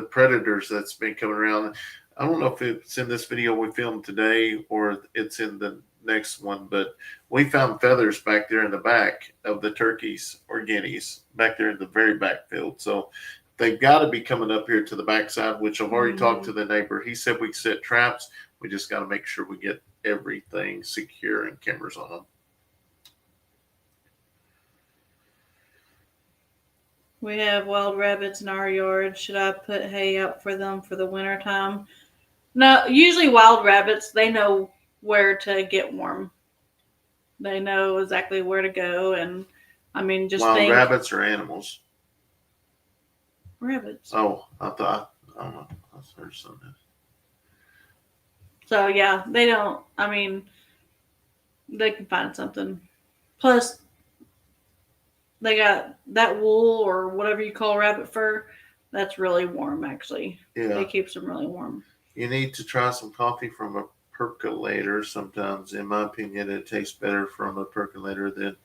predators that's been coming around. I don't know if it's in this video we filmed today or it's in the next one, but we found feathers back there in the back of the turkeys or guineas back there in the very back field. So they've got to be coming up here to the backside, which I've already talked to the neighbor. He said we set traps. We just got to make sure we get everything secure and cameras on them. We have wild rabbits in our yard. Should I put hay out for them for the winter time? No, usually wild rabbits, they know where to get warm. They know exactly where to go, and I mean, just wild rabbits or animals? Rabbits. Oh, I thought I don't know. I heard something. So yeah, they don't. I mean, they can find something. Plus, they got that wool or whatever you call rabbit fur. That's really warm, actually. Yeah, it keeps them really warm. You need to try some coffee from a percolator. Sometimes, in my opinion, it tastes better from a percolator than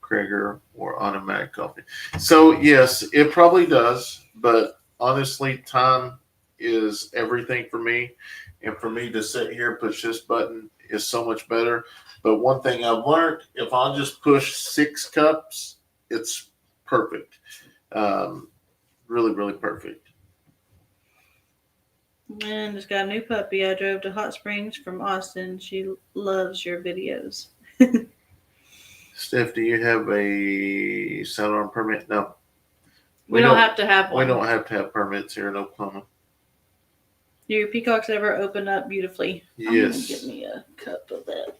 Krager or automatic coffee. So yes, it probably does, but honestly, time is everything for me. And for me to sit here and push this button is so much better. But one thing I've learned, if I just push 6 cups, it's perfect. Really, really perfect. And just got a new puppy. I drove to Hot Springs from Austin. She loves your videos. Steph, do you have a sidearm permit? No. We don't have to have one. We don't have to have permits here in Oklahoma. Do your peacocks ever open up beautifully? Yes. I'm gonna get me a cup of that.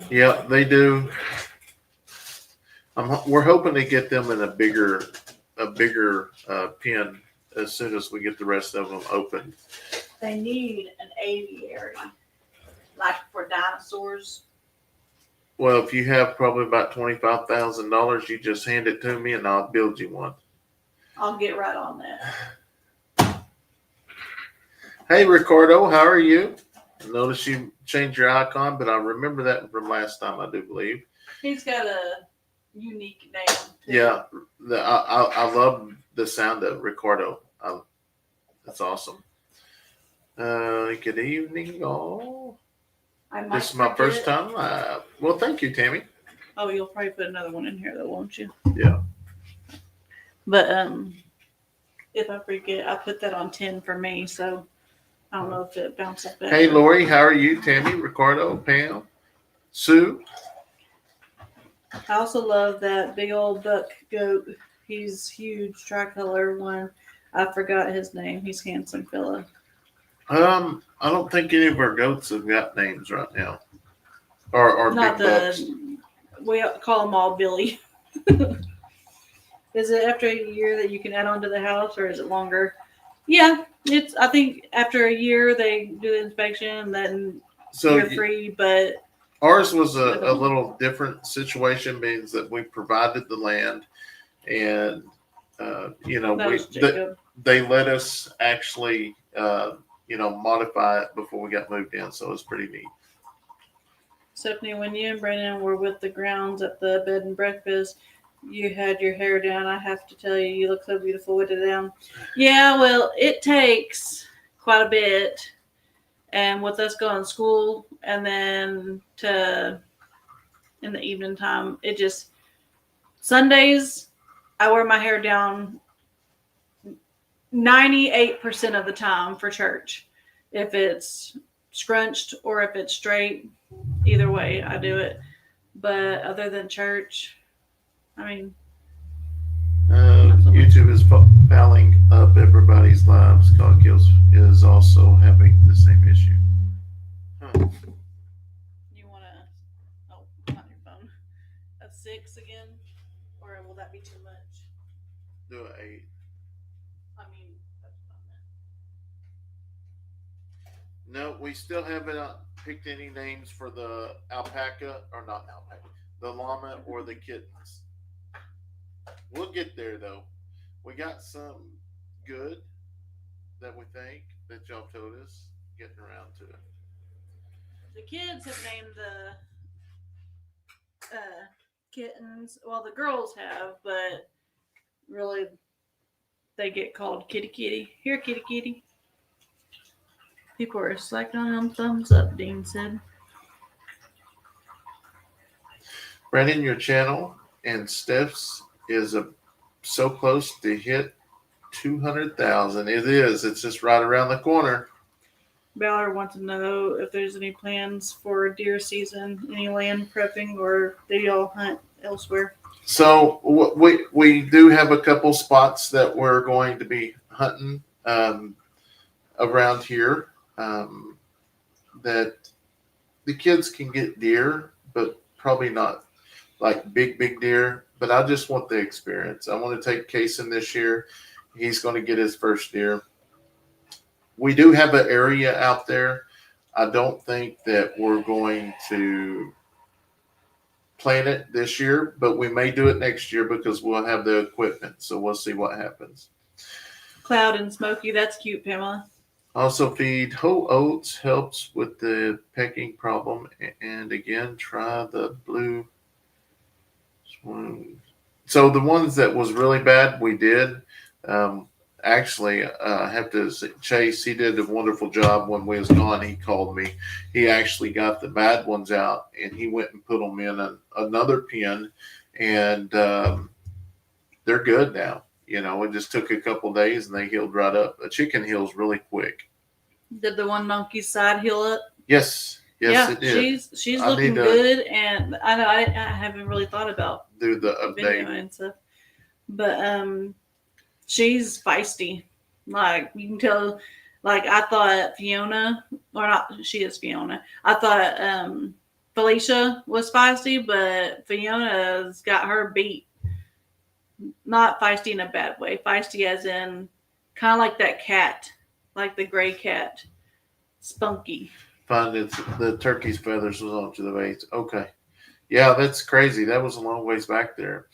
Yeah, they do. We're hoping to get them in a bigger pen as soon as we get the rest of them open. They need an aviary, like for dinosaurs. Well, if you have probably about $25,000, you just hand it to me and I'll build you one. I'll get right on that. Hey, Ricardo, how are you? I noticed you changed your icon, but I remember that from last time, I do believe. He's got a unique name. Too. Yeah, I love the sound of Ricardo. That's awesome. Good evening, all. This is my first time live. Well, thank you, Tammy. Oh, you'll probably put another one in here, though, won't you? Yeah. But if I forget, I put that on 10 for me, so I don't know if it bounced back. Hey, Lori, how are you? Tammy, Ricardo, Pam, Sue. I also love that big old buck goat. He's huge, tricolor one. I forgot his name. He's handsome fella. I don't think any of our goats have got names right now. Or Not big bucks. We call them all Billy. Is it after a year that you can add on to the house, or is it longer? Yeah, I think after a year they do the inspection and then you're free, but ours was a little different situation, means that we provided the land and they let us actually modify it before we got moved in, so it was pretty neat. Stephanie, when you and Brandon were with the grounds at the bed and breakfast, you had your hair down. I have to tell you, you look so beautiful with it down. Yeah, well, it takes quite a bit. And with us going to school and then in the evening time, Sundays, I wear my hair down 98% of the time for church. If it's scrunched or if it's straight, either way, I do it. But other than church, I mean, YouTube is fouling up everybody's lives. God Kills is also having the same issue. You want to, not your phone, a 6 again? Or will that be too much? Do an 8. I mean, that's what I No, meant. we still haven't picked any names for the the llama or the kittens. We'll get there though. We got some good that we think that y'all told us. Getting around to it. The kids have named the kittens. Well, the girls have, but really, they get called Kitty Kitty. Here, Kitty Kitty. People are slacking on them. Thumbs up, Dean said. Brandon, your channel and Steph's is so close to hit 200,000. It is. It's just right around the corner. Ballard wants to know if there's any plans for deer season, any land prepping, or do y'all hunt elsewhere? So we do have a couple spots that we're going to be hunting around here that the kids can get deer, but probably not like big deer. But I just want the experience. I want to take Kayson this year. He's going to get his first deer. We do have an area out there. I don't think that we're going to plan it this year, but we may do it next year because we'll have the equipment. So we'll see what happens. Cloud and Smoky, that's cute, Pamela. Also feed whole oats, helps with the pecking problem. And again, try the blue swoon. So the ones that was really bad, we did. Um, actually, I have to say, Chase, he did a wonderful job when we was gone. He called me. He actually got the bad ones out, and he went and put them in another pen, and they're good now. You know, it just took a couple days, and they healed right up. A chicken heals really quick. Did the one monkey's side heal up? Yes, yes, Yeah, it did. she's I looking need to good, and I know I haven't really thought about do the update. video and stuff, but she's feisty. Like you can tell. Like I thought Fiona, or not, she is Fiona. I thought Felicia was feisty, but Fiona's got her beat. Not feisty in a bad way. Feisty as in kind of like that cat, like the gray cat, spunky. Find it's the turkey's feathers was onto the base. Okay. Yeah, that's crazy. That was a long ways back there.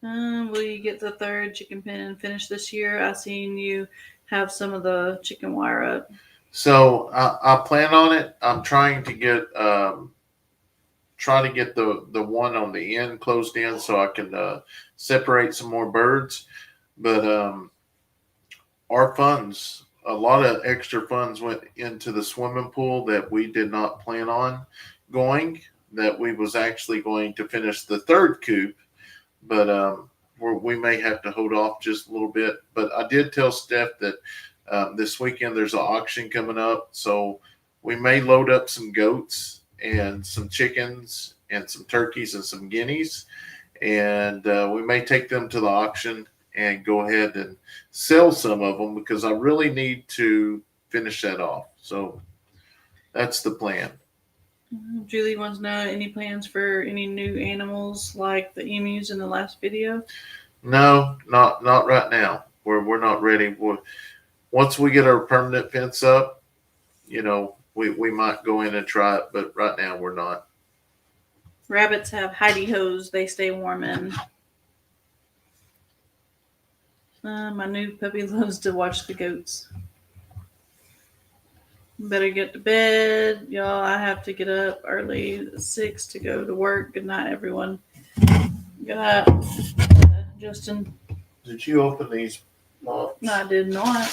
Will you get the third chicken pen and finish this year? I seen you have some of the chicken wire up. So I plan on it. I'm trying to get the one on the end closed in so I can separate some more birds. But our funds, a lot of extra funds went into the swimming pool that we did not plan on going. That we was actually going to finish the third coop, but we may have to hold off just a little bit. But I did tell Steph that this weekend there's an auction coming up, so we may load up some goats and some chickens and some turkeys and some guineas, and we may take them to the auction and go ahead and sell some of them because I really need to finish that off. So that's the plan. Julie wants to know any plans for any new animals like the emus in the last video. No, not right now. We're not ready. Once we get our permanent fence up, you know, we might go in and try it, but right now we're not. Rabbits have hidey hos they stay warm in. My new puppy loves to watch the goats. Better get to bed, y'all. I have to get up early at 6 to go to work. Good night, everyone. Good night, Justin. Did you open these boxes? No, I did not.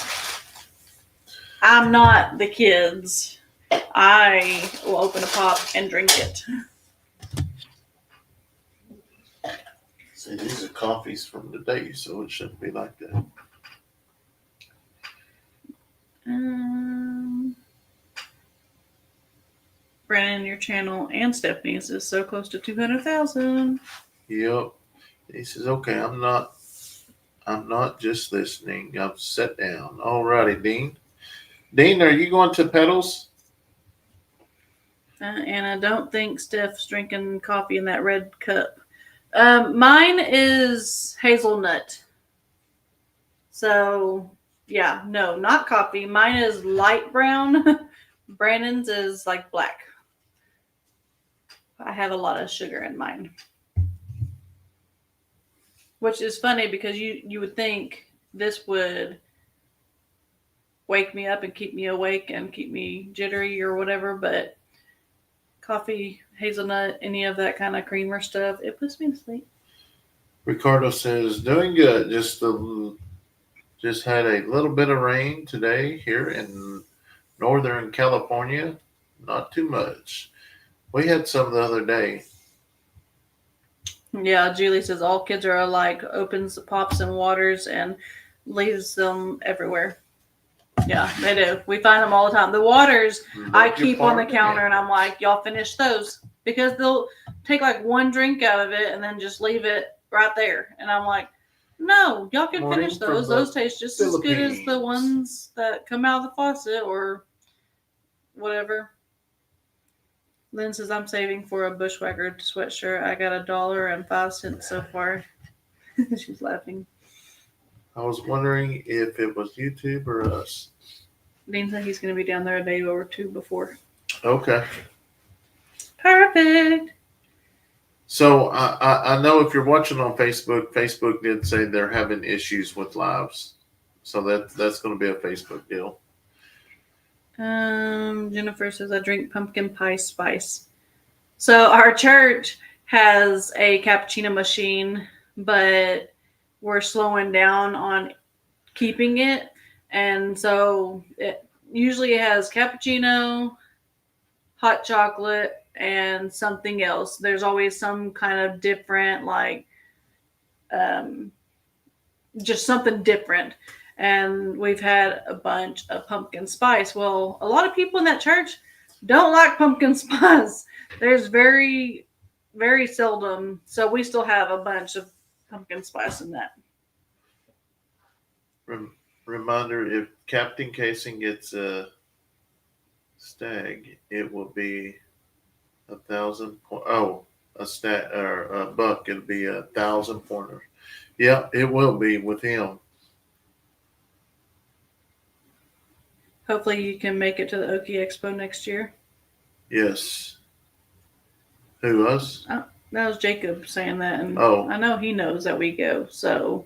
I'm not the kids. I will open a pop and drink it. See, these are coffees from the day, so it shouldn't be like that. Brandon, your channel and Stephanie's is so close to 200,000. Yep. He says, okay, I'm not just listening. I've sat down. All righty, Dean. Dean, are you going to pedals? And I don't think Steph's drinking coffee in that red cup. Mine is hazelnut. So, yeah, no, not coffee. Mine is light brown. Brandon's is like black. I have a lot of sugar in mine. Which is funny because you would think this would wake me up and keep me awake and keep me jittery or whatever, but coffee, hazelnut, any of that kind of creamer stuff, it puts me to sleep. Ricardo says, doing good. Just had a little bit of rain today here in Northern California. Not too much. We had some the other day. Yeah, Julie says all kids are alike, opens the pops and waters and leaves them everywhere. Yeah, they do. We find them all the time. The waters I keep on the counter and I'm like, y'all finish those. Because they'll take like one drink out of it and then just leave it right there. And I'm like, no, y'all can finish those. Those taste just as good as the ones that come out of the faucet or whatever. Lynn says, I'm saving for a Bushwhacker sweatshirt. I got $1.05 so far. She's laughing. I was wondering if it was YouTube or us. Dean said he's going to be down there a day or two before. Okay. Perfect. So I know if you're watching on Facebook, Facebook did say they're having issues with lives. So that's going to be a Facebook deal. Jennifer says I drink pumpkin pie spice. So our church has a cappuccino machine, but we're slowing down on keeping it. And so it usually has cappuccino, hot chocolate, and something else. There's always some kind of different, like, just something different. And we've had a bunch of pumpkin spice. Well, a lot of people in that church don't like pumpkin spice. There's very, very seldom. So we still have a bunch of pumpkin spice in that. Reminder: if Captain Kayson gets a stag, it will be 1,000. A stag or a buck. It'll be 1,000 pointers. Yeah, it will be with him. Hopefully you can make it to the Okie Expo next year. Yes. Who, us? Oh, that was Jacob saying that. And Oh. I know he knows that we go. So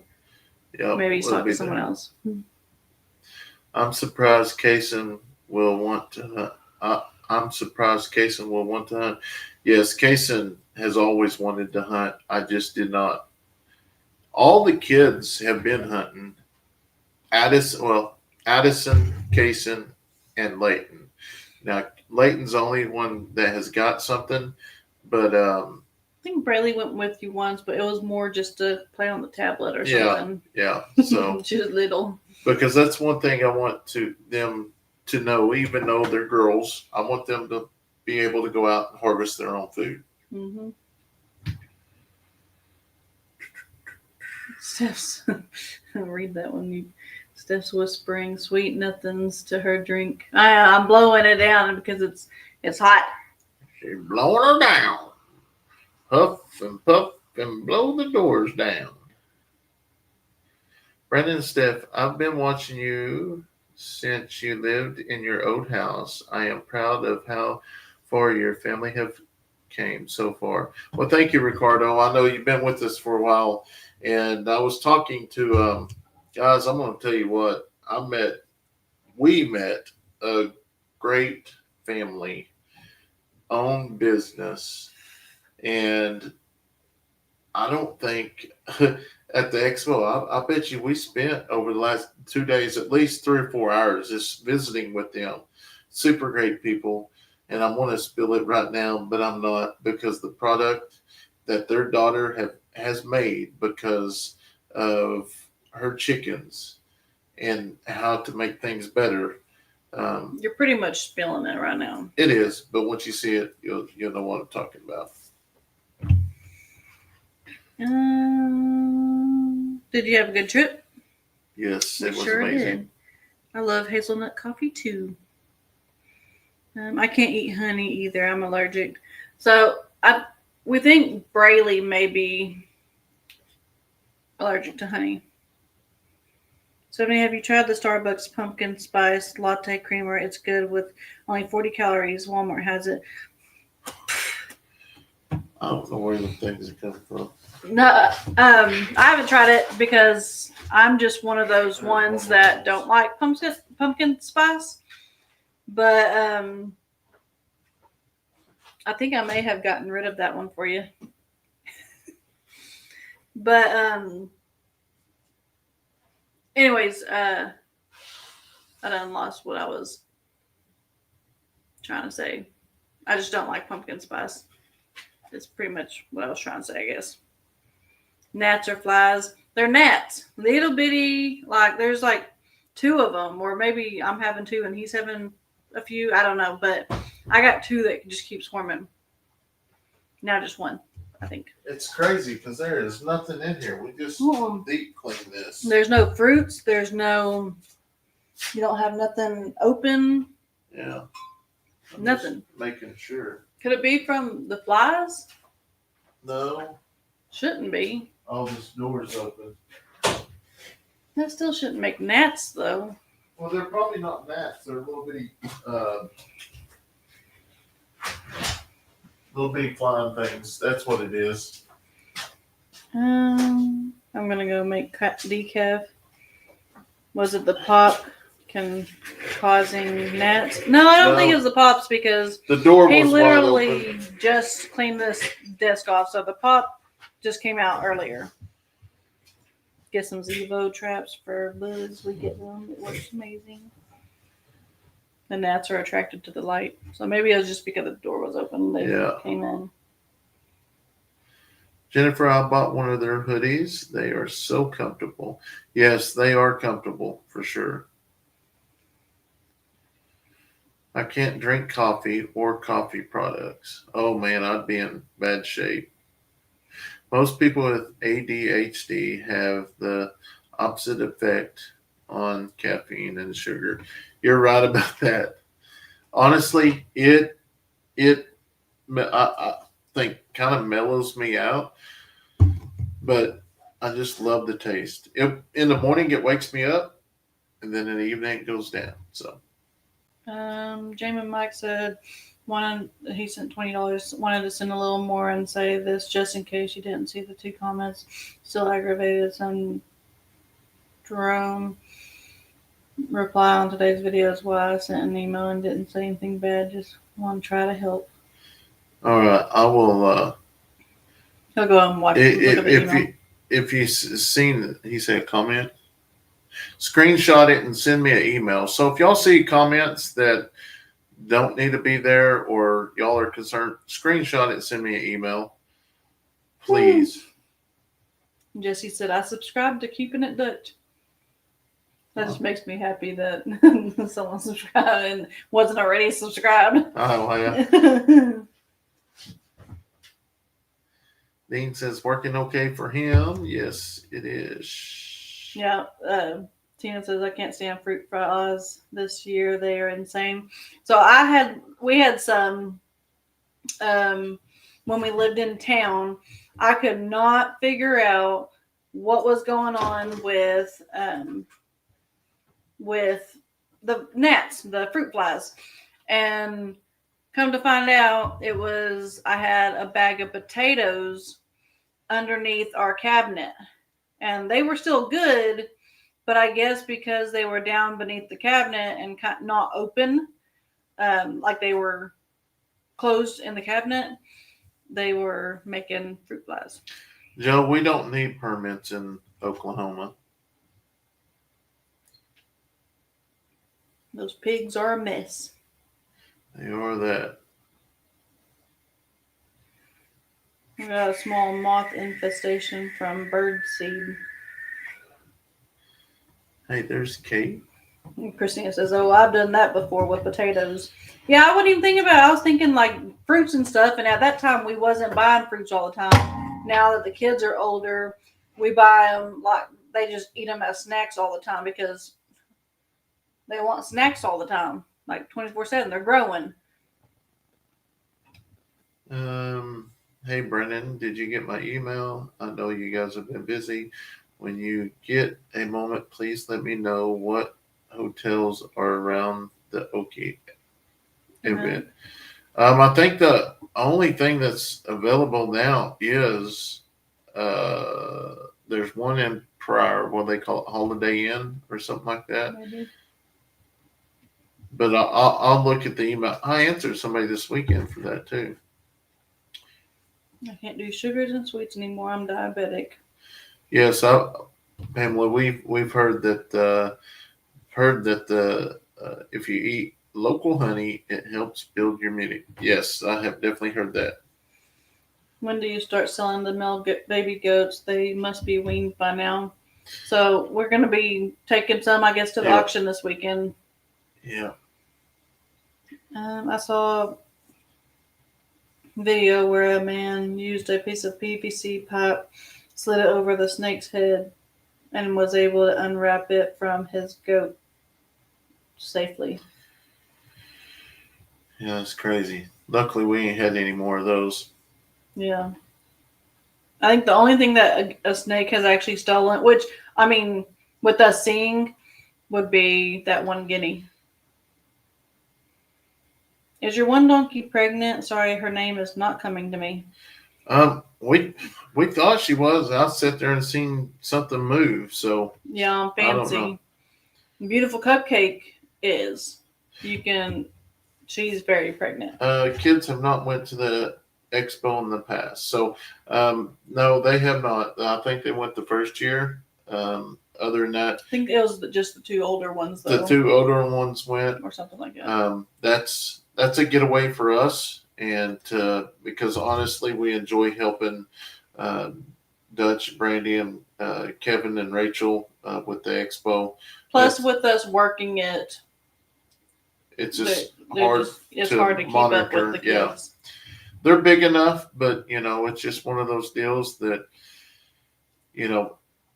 Yeah, maybe he's we'll talking be to someone there. else. I'm surprised Kayson will want to hunt. I'm surprised Kayson will want to hunt. Yes, Kayson has always wanted to hunt. I just did not. All the kids have been hunting. Addison, Kayson, and Leighton. Now, Leighton's the only one that has got something, but I think Braylee went with you once, but it was more just to play on the tablet or something. yeah. So She was little. because that's one thing I want them to know, even though they're girls, I want them to be able to go out and harvest their own food. Mm-hmm. Steph's, I'll read that one. Steph's whispering sweet nothings to her drink. I'm blowing it down because it's hot. She's blowing her down. Huff and puff and blow the doors down. Brandon and Steph, I've been watching you since you lived in your old house. I am proud of how far your family have came so far. Well, thank you, Ricardo. I know you've been with us for a while, and I was talking to guys. I'm going to tell you what we met a great family-owned business, and I don't think at the expo, I bet you we spent over the last 2 days at least 3 or 4 hours just visiting with them. Super great people. And I want to spill it right now, but I'm not, because the product that their daughter has made because of her chickens and how to make things better. You're pretty much spilling it right now. It is, but once you see it, you'll know what I'm talking about. Did you have a good trip? Yes, it was sure amazing. Did. I love hazelnut coffee too. I can't eat honey either. I'm allergic. So we think Braylee may be allergic to honey. Stephanie, have you tried the Starbucks pumpkin spice latte creamer? It's good with only 40 calories. Walmart has it. I don't know where the things are coming from. No, I haven't tried it because I'm just one of those ones that don't like pumpkin spice. But I think I may have gotten rid of that one for you. But anyways, I done lost what I was trying to say. I just don't like pumpkin spice. It's pretty much what I was trying to say, I guess. Gnats or flies. They're gnats. Little bitty, like there's like 2 of them, or maybe I'm having 2 and he's having a few. I don't know, but I got 2 that just keep swarming. Now just 1, I think. It's crazy because there is nothing in here. We just deep clean this. There's no fruits. You don't have nothing open. Yeah. I'm Nothing. just making sure. Could it be from the flies? No. Shouldn't be. All this door's open. That still shouldn't make gnats, though. Well, they're probably not gnats. They're little bitty flying things. That's what it is. I'm gonna go make decaf. Was it the pop causing gnats? No, I don't think it was the pops because The door he was wide literally open. just cleaned this desk off. So the pop just came out earlier. Get some Zevo traps for bugs. We get them. It works amazing. The gnats are attracted to the light. So maybe it was just because the door was open. They came in. Jennifer, I bought one of their hoodies. They are so comfortable. Yes, they are comfortable for sure. I can't drink coffee or coffee products. Oh man, I'd be in bad shape. Most people with ADHD have the opposite effect on caffeine and sugar. You're right about that. Honestly, I think kind of mellows me out, but I just love the taste. In the morning, it wakes me up, and then in the evening, it goes down. So, Jamie Mike said he sent $20. Wanted to send a little more and say this just in case you didn't see the 2 comments. Still aggravated. Some Jerome reply on today's video is why I sent an email and didn't say anything bad. Just want to try to help. all right, I will. He'll go and watch. If you've seen, he said comment, screenshot it and send me an email. So if y'all see comments that don't need to be there or y'all are concerned, screenshot it and send me an email, please. Jesse said, I subscribed to Keeping It Dutch. That just makes me happy that someone subscribed and wasn't already subscribed. Oh, yeah. Dean says, working okay for him. Yes, it is. Yeah. Tina says, I can't stand fruit fries this year. They are insane. So we had some, when we lived in town, I could not figure out what was going on with the gnats, the fruit flies. And come to find out, I had a bag of potatoes underneath our cabinet. And they were still good, but I guess because they were down beneath the cabinet and not open, like they were closed in the cabinet, they were making fruit flies. Joe, we don't need permits in Oklahoma. Those pigs are a mess. They are that. We got a small moth infestation from bird seed. Hey, there's Kate. Christina says, oh, I've done that before with potatoes. Yeah, I wouldn't even think about it. I was thinking like fruits and stuff. And at that time, we wasn't buying fruits all the time. Now that the kids are older, we buy them like they just eat them as snacks all the time because they want snacks all the time, like 24/7. They're growing. Hey, Brennan, did you get my email? I know you guys have been busy. When you get a moment, please let me know what hotels are around the Okie event. I think the only thing that's available now is there's one in Pryor, what they call it, Holiday Inn or something like that. Maybe. But I'll look at the email. I answered somebody this weekend for that too. I can't do sugars and sweets anymore. I'm diabetic. Yes, Pamela, we've heard that if you eat local honey, it helps build your immunity. Yes, I have definitely heard that. When do you start selling the male baby goats? They must be weaned by now. So we're going to be taking some, I guess, to the auction this weekend. Yeah. I saw a video where a man used a piece of PVC pipe, slid it over the snake's head, and was able to unwrap it from his goat safely. Yeah, that's crazy. Luckily, we ain't had any more of those. Yeah. I think the only thing that a snake has actually stolen, which, I mean, with us seeing, would be that one guinea. Is your one donkey pregnant? Sorry, her name is not coming to me. We thought she was. I sat there and seen something move. So yeah, fancy. Beautiful Cupcake is. She's very pregnant. Kids have not went to the expo in the past, so no, they have not. I think they went the first year. Other than that, I think it was just the two older ones, though. the two older ones went. Or something like that. That's a getaway for us, and because honestly, we enjoy helping Dutch, Brandy, and Kevin and Rachel with the expo. Plus, with us working it, it's just hard. It's to hard to keep monitor. up with the kids. Yeah. They're big enough, but it's just one of those deals that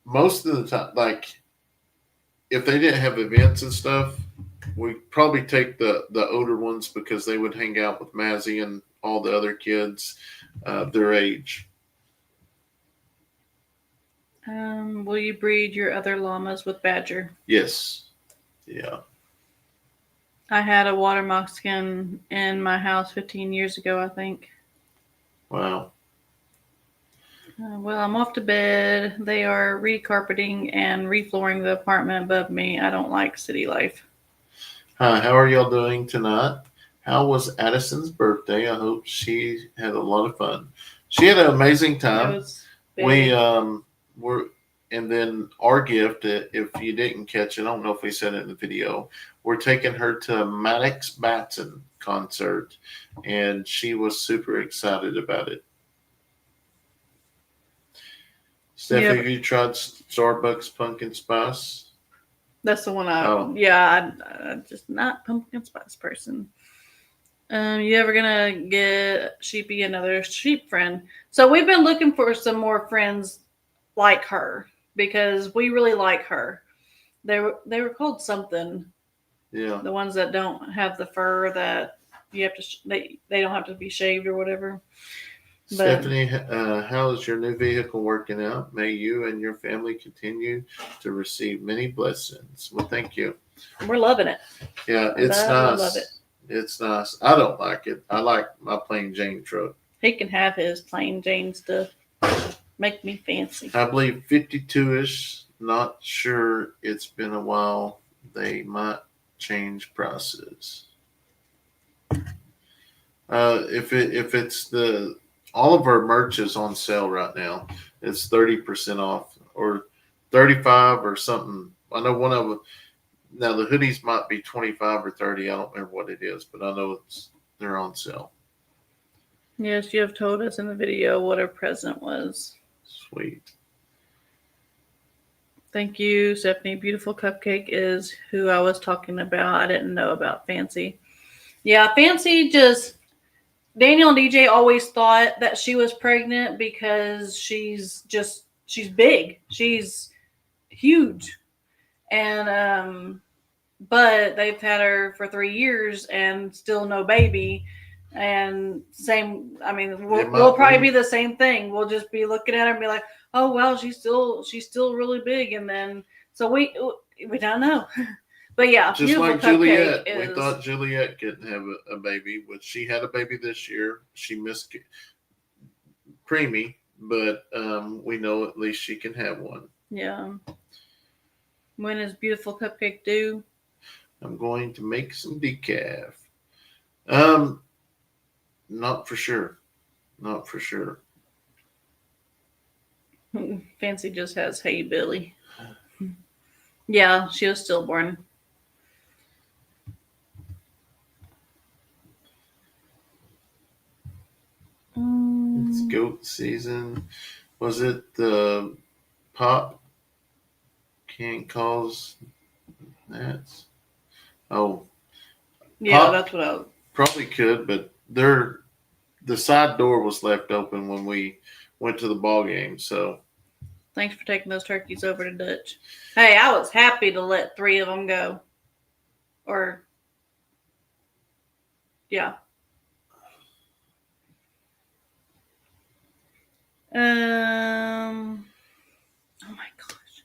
most of the time, like if they didn't have events and stuff, we'd probably take the older ones because they would hang out with Mazzy and all the other kids their age. Will you breed your other llamas with Badger? Yes. Yeah. I had a water moccasin in my house 15 years ago, I think. Wow. Well, I'm off to bed. They are recarpeting and reflooring the apartment above me. I don't like city life. Hi, how are y'all doing tonight? How was Addison's birthday? I hope she had a lot of fun. She had an amazing time. It was big. We were, and then our gift, if you didn't catch it, I don't know if we said it in the video, we're taking her to a Maddox Batson concert, and she was super excited about it. Steph, have you tried Starbucks Pumpkin Spice? That's the one I'm just not pumpkin spice person. You ever gonna get Sheepy another sheep friend? So we've been looking for some more friends like her because we really like her. They were called something. Yeah. The ones that don't have the fur that you have to they don't have to be shaved or whatever. But, Stephanie, how is your new vehicle working out? May you and your family continue to receive many blessings. Well, thank you. We're loving it. Yeah, it's nice. Love it. It's nice. I don't like it. I like my plain Jane truck. He can have his plain Jane stuff. Make me fancy. I believe 52-ish. Not sure. It's been a while. They might change prices. If it's all of our merch is on sale right now. It's 30% off or 35 or something. I know one of them. Now the hoodies might be 25 or 30. I don't remember what it is, but I know they're on sale. Yes, you have told us in the video what our present was. Sweet. Thank you, Stephanie. Beautiful Cupcake is who I was talking about. I didn't know about Fancy. Yeah, Fancy just... Daniel and DJ always thought that she was pregnant because she's big. She's huge. And, but they've had her for 3 years and still no baby. And we'll probably be the same thing. We'll just be looking at her and be like, oh, well, she's still really big. And then, so we don't know. But yeah, just like Juliet, we thought Juliet couldn't have a baby, but she had a baby this year. She missed preemie, but we know at least she can have one. Yeah. When is Beautiful Cupcake due? I'm going to make some decaf. Not for sure. Not for sure. Fancy just has Hey Billy. Yeah, she was stillborn. It's goat season. Was it the pop? Can't cause that. Oh. Yeah, pop that's what I was. Probably could, but the side door was left open when we went to the ball game, so. Thanks for taking those turkeys over to Dutch. Hey, I was happy to let 3 of them go. Or, yeah. Oh my gosh.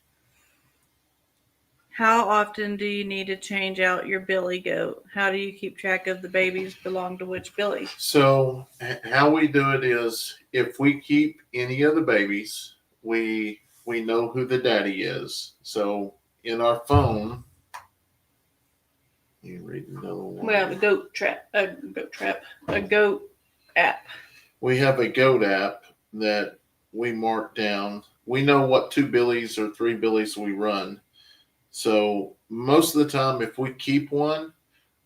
How often do you need to change out your billy goat? How do you keep track of the babies belong to which billy? So how we do it is if we keep any of the babies, we know who the daddy is. So in our phone, You read another one. We have a goat app. We have a goat app that we mark down. We know what 2 billies or 3 billies we run. So most of the time, if we keep one,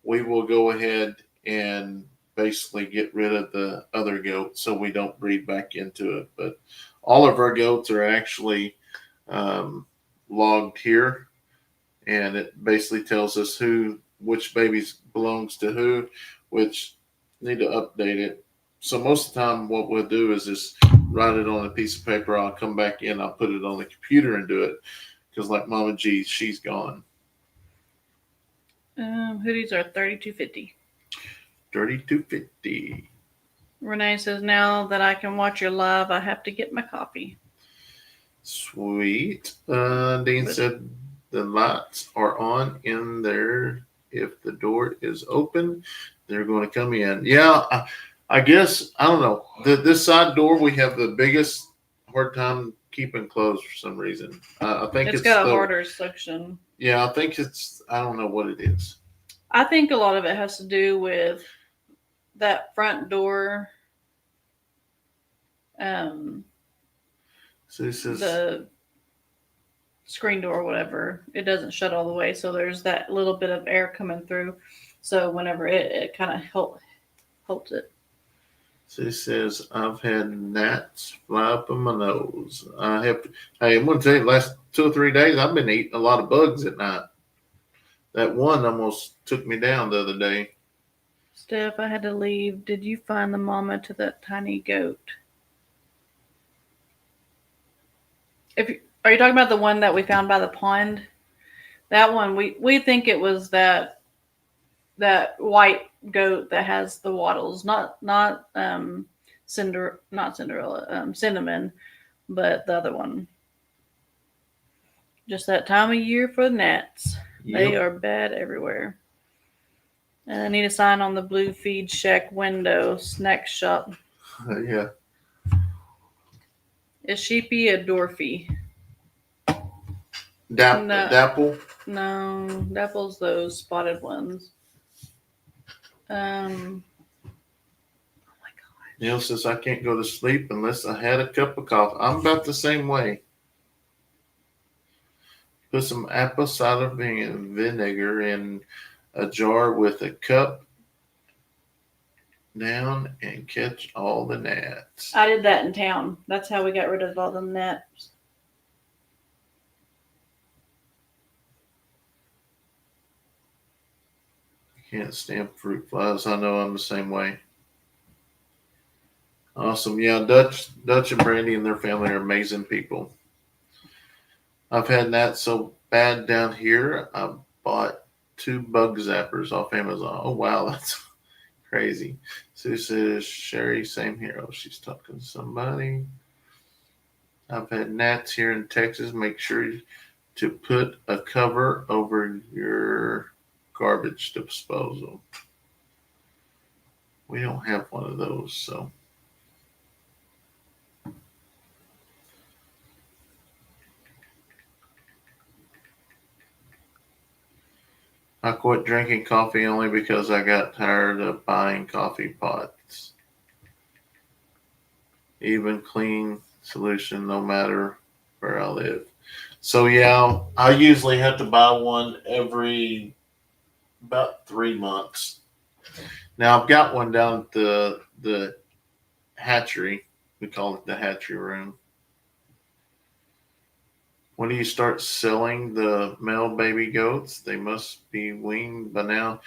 we will go ahead and basically get rid of the other goat so we don't breed back into it. But all of our goats are actually logged here, and it basically tells us which babies belongs to who, which need to update it. So most of the time, what we'll do is just write it on a piece of paper. I'll come back in, I'll put it on the computer and do it, because like Mama G, she's gone. Hoodies are $32.50. $32.50. Renee says, now that I can watch your live, I have to get my coffee. Sweet. Dean said the lights are on in there. If the door is open, they're going to come in. Yeah, I guess, I don't know. This side door, we have the biggest hard time keeping closed for some reason. I think it's got a harder suction. Yeah, I think I don't know what it is. I think a lot of it has to do with that front door. So this is the screen door or whatever. It doesn't shut all the way, so there's that little bit of air coming through. So whenever it kind of holds it. So it says, I've had gnats fly up in my nose. Hey, I'm going to tell you, the last 2 or 3 days, I've been eating a lot of bugs at night. That one almost took me down the other day. Steph, I had to leave. Did you find the mama to that tiny goat? Are you talking about the one that we found by the pond? That one, we think it was that white goat that has the wattles, not Cinderella, Cinnamon, but the other one. Just that time of year for the gnats. Yep. They are bad everywhere. And I need a sign on the blue feed shack window, snack shop. Yeah. Is Sheepy a Dorfy? Dapple? No, Dapple's those spotted ones. Oh my God. Neil says, I can't go to sleep unless I had a cup of coffee. I'm about the same way. Put some apple cider vinegar in a jar with a cup down and catch all the gnats. I did that in town. That's how we got rid of all the gnats. Can't stand fruit flies. I know I'm the same way. Awesome. Yeah, Dutch and Brandy and their family are amazing people. I've had gnats so bad down here, I bought 2 bug zappers off Amazon. Oh, wow. That's crazy. Sue says, Sherry, same here. Oh, she's talking to somebody. I've had gnats here in Texas. Make sure to put a cover over your garbage disposal. We don't have one of those, so. I quit drinking coffee only because I got tired of buying coffee pots. Even clean solution, no matter where I live. So yeah, I usually have to buy one every about 3 months. Now I've got one down at the hatchery. We call it the hatchery room. When do you start selling the male baby goats? They must be weaned by now.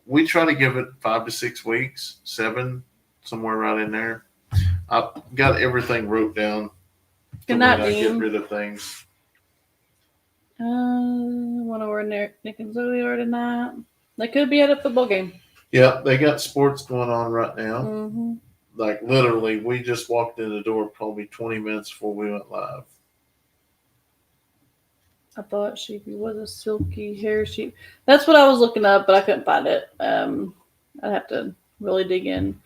We try to give it 5 to 6 weeks, 7, somewhere right in there. I've got everything wrote down. Good night, I Dean. get rid of things. I want to wear Nick and Zoe are tonight. They could be at a football game. Yeah, they got sports going on right now. Mm-hmm. Like literally, we just walked in the door probably 20 minutes before we went live. I thought Sheepy was a silky hair sheep. That's what I was looking up, but I couldn't find it. I'd have to really dig in.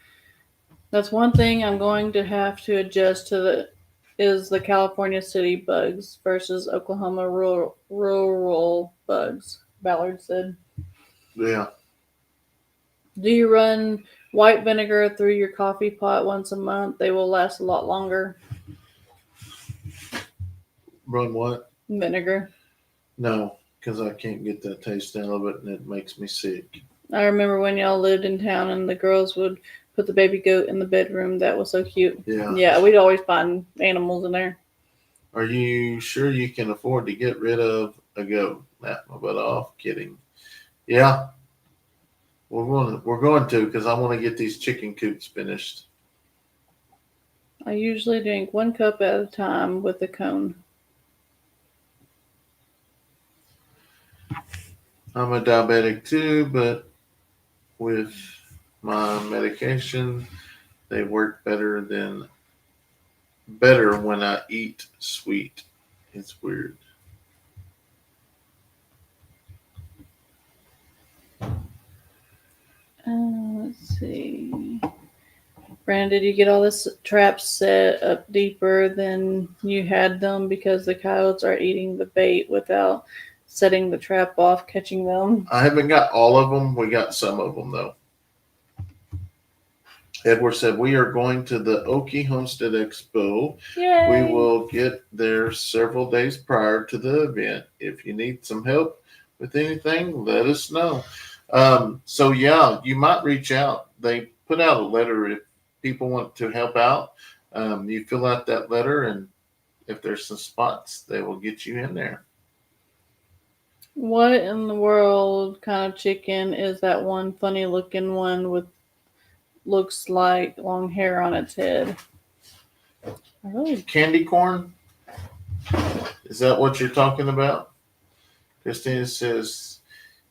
That's one thing I'm going to have to adjust to is the California city bugs versus Oklahoma rural bugs, Ballard said. Yeah. Do you run white vinegar through your coffee pot once a month? They will last a lot longer. Run what? Vinegar. No, because I can't get that taste out of it, and it makes me sick. I remember when y'all lived in town and the girls would put the baby goat in the bedroom. That was so cute. Yeah. Yeah, we'd always find animals in there. Are you sure you can afford to get rid of a goat? Laugh my butt off. Kidding. Yeah, we're going to because I want to get these chicken coops finished. I usually drink 1 cup at a time with a cone. I'm a diabetic too, but with my medication, they work better when I eat sweet. It's weird. Let's see. Brandon, did you get all this traps set up deeper than you had them because the coyotes are eating the bait without setting the trap off, catching them? I haven't got all of them. We got some of them though. Edward said, we are going to the Okie Homestead Expo. Yay! We will get there several days prior to the event. If you need some help with anything, let us know. So yeah, you might reach out. They put out a letter if people want to help out. You fill out that letter, and if there's some spots, they will get you in there. What in the world kind of chicken is that one funny looking one with looks like long hair on its head? Candy corn? Is that what you're talking about? Christina says,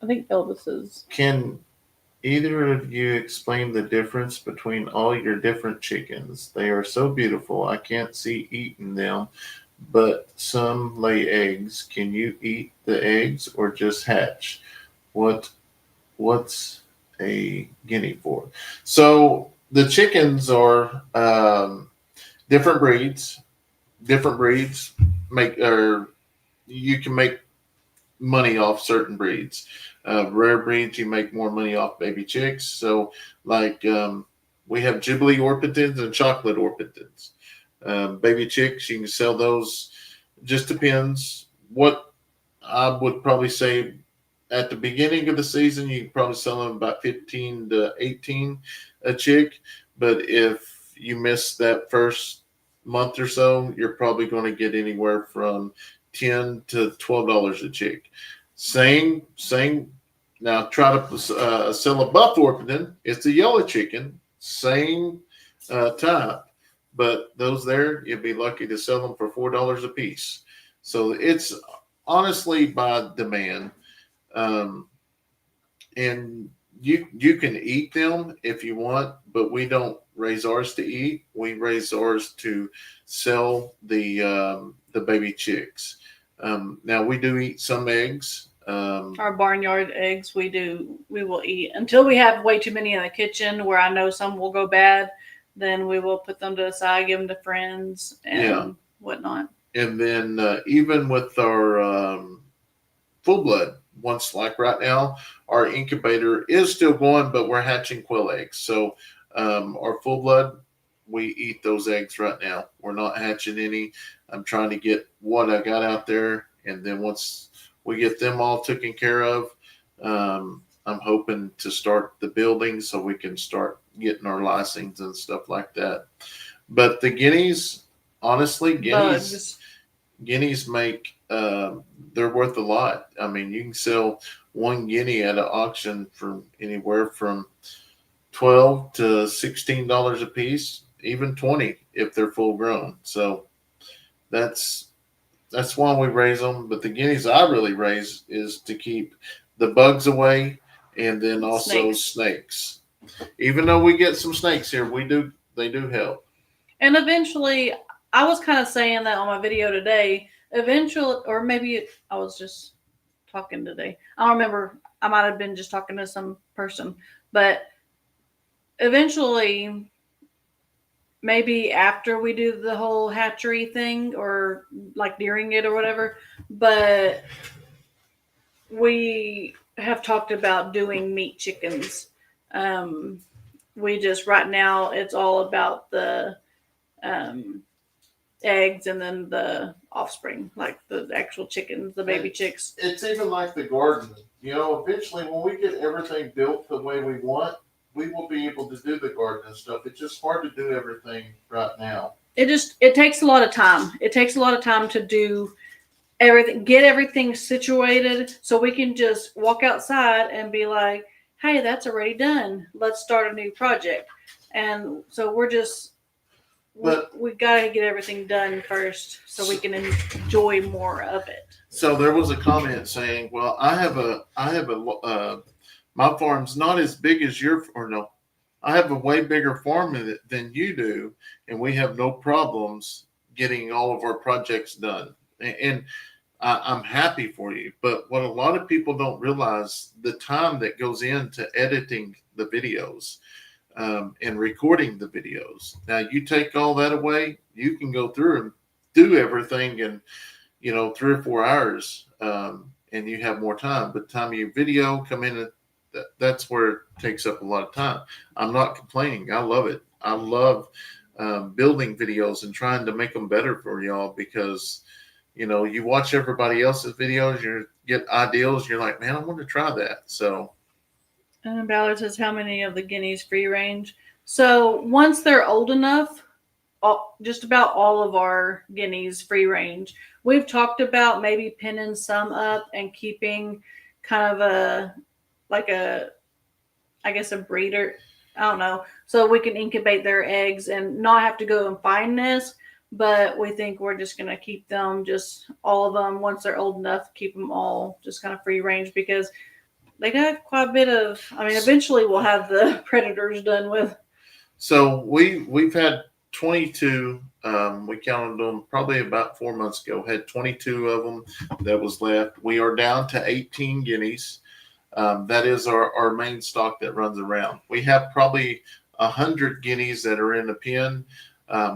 I think Elvis's. can either of you explain the difference between all your different chickens? They are so beautiful. I can't see eating them, but some lay eggs. Can you eat the eggs or just hatch? What's a guinea for? So the chickens are different breeds. Different breeds make, or you can make money off certain breeds. Rare breeds, you make more money off baby chicks. So, like, we have Ghibli Orpingtons and chocolate Orpingtons. Baby chicks, you can sell those. Just depends. What I would probably say at the beginning of the season, you can probably sell them about 15 to 18 a chick. But if you miss that first month or so, you're probably going to get anywhere from $10 to $12 a chick. Same. Now try to sell a buff Orpington. It's a yellow chicken, same type, but those there you'd be lucky to sell them for $4 a piece. So it's honestly by demand, and you can eat them if you want, but we don't raise ours to eat. We raise ours to sell the baby chicks. Now we do eat some eggs. Our barnyard eggs we will eat until we have way too many in the kitchen where I know some will go bad. Then we will put them to the side, give them to friends and whatnot. And then even with our full blood, once like right now, our incubator is still going, but we're hatching quail eggs. So our full blood, we eat those eggs right now. We're not hatching any. I'm trying to get what I got out there, and then once we get them all taken care of, I'm hoping to start the building so we can start getting our licensing and stuff like that. But the guineas, honestly, guineas make they're worth a lot. I mean, you can sell one guinea at an auction for anywhere from $12 to $16 a piece, even $20 if they're full grown. So that's why we raise them. But the guineas I really raise is to keep the bugs away, and then also snakes. Even though we get some snakes here, they do help. And eventually, I was kind of saying that on my video today. Eventually, or maybe I was just talking today. I don't remember. I might have been just talking to some person, but eventually, maybe after we do the whole hatchery thing or like during it or whatever, but we have talked about doing meat chickens. We just right now it's all about the um, eggs and then the offspring, like the actual chickens, the baby chicks. It's even like the garden. Eventually when we get everything built the way we want, we will be able to do the garden and stuff. It's just hard to do everything right now. It takes a lot of time. It takes a lot of time to do everything, get everything situated so we can just walk outside and be like, hey, that's already done. Let's start a new project. And so we got to get everything done first so we can enjoy more of it. So there was a comment saying, well, my farm's not as big as I have a way bigger farm than you do, and we have no problems getting all of our projects done. And I'm happy for you. But what a lot of people don't realize, the time that goes into editing the videos and recording the videos. Now, you take all that away, you can go through and do everything in 3 or 4 hours, and you have more time. But the time you video come in, that's where it takes up a lot of time. I'm not complaining. I love it. I love building videos and trying to make them better for y'all, because you watch everybody else's videos, you get ideals, you're like, man, I want to try that. So and Ballard says, how many of the guineas free range? So once they're old enough, just about all of our guineas free range. We've talked about maybe pinning some up and keeping kind of I guess a breeder. I don't know. So we can incubate their eggs and not have to go and find nests. But we think we're just going to keep them, just all of them, once they're old enough, keep them all just kind of free range, because they got quite a bit of, eventually we'll have the predators done with. So we've had 22. We counted them probably about 4 months ago. Had 22 of them that was left. We are down to 18 guineas. That is our main stock that runs around. We have probably 100 guineas that are in the pen.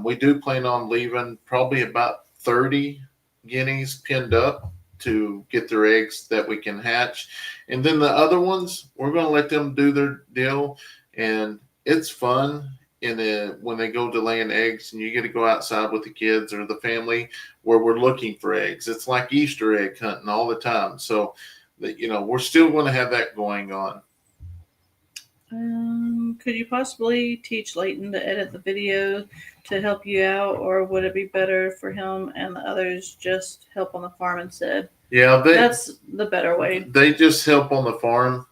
We do plan on leaving probably about 30 guineas pinned up to get their eggs that we can hatch. And then the other ones, we're going to let them do their deal. And it's fun when they go to laying eggs and you get to go outside with the kids or the family where we're looking for eggs. It's like Easter egg hunting all the time. So, we're still going to have that going on. Could you possibly teach Leighton to edit the video to help you out, or would it be better for him and the others just help on the farm instead? Yeah, that's the better way. They just help on the farm.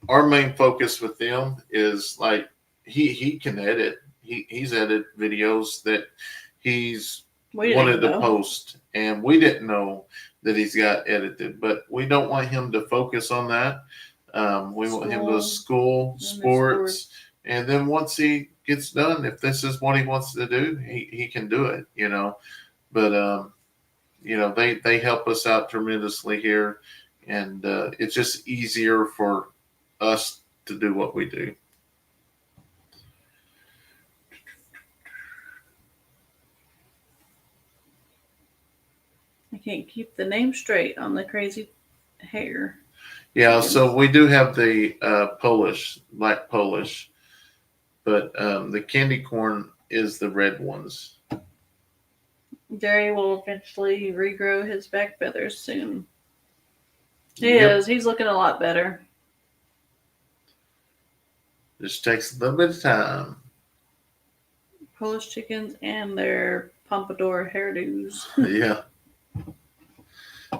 Our main focus with them is like he can edit. He's edited videos that he's wanted to post, and we didn't know that he's got edited, but we don't want him to focus on that. We want him to school, sports, and then once he gets done, if this is what he wants to do, he can do it, But they help us out tremendously here, and it's just easier for us to do what we do. I can't keep the name straight on the crazy hair. Yeah, so we do have the black Polish, but the candy corn is the red ones. Jerry will eventually regrow his back feathers soon. He is. He's looking a lot better. Just takes a little bit of time. Polish chickens and their pompadour hairdos. Yeah.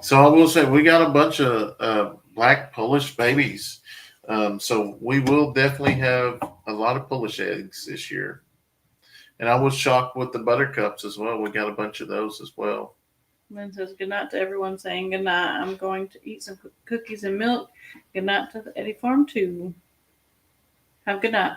So I will say we got a bunch of black Polish babies. So we will definitely have a lot of Polish eggs this year. And I was shocked with the buttercups as well. We got a bunch of those as well. Lynn says, good night to everyone, saying good night. I'm going to eat some cookies and milk. Good night to the Eddy farm too. Have a good night.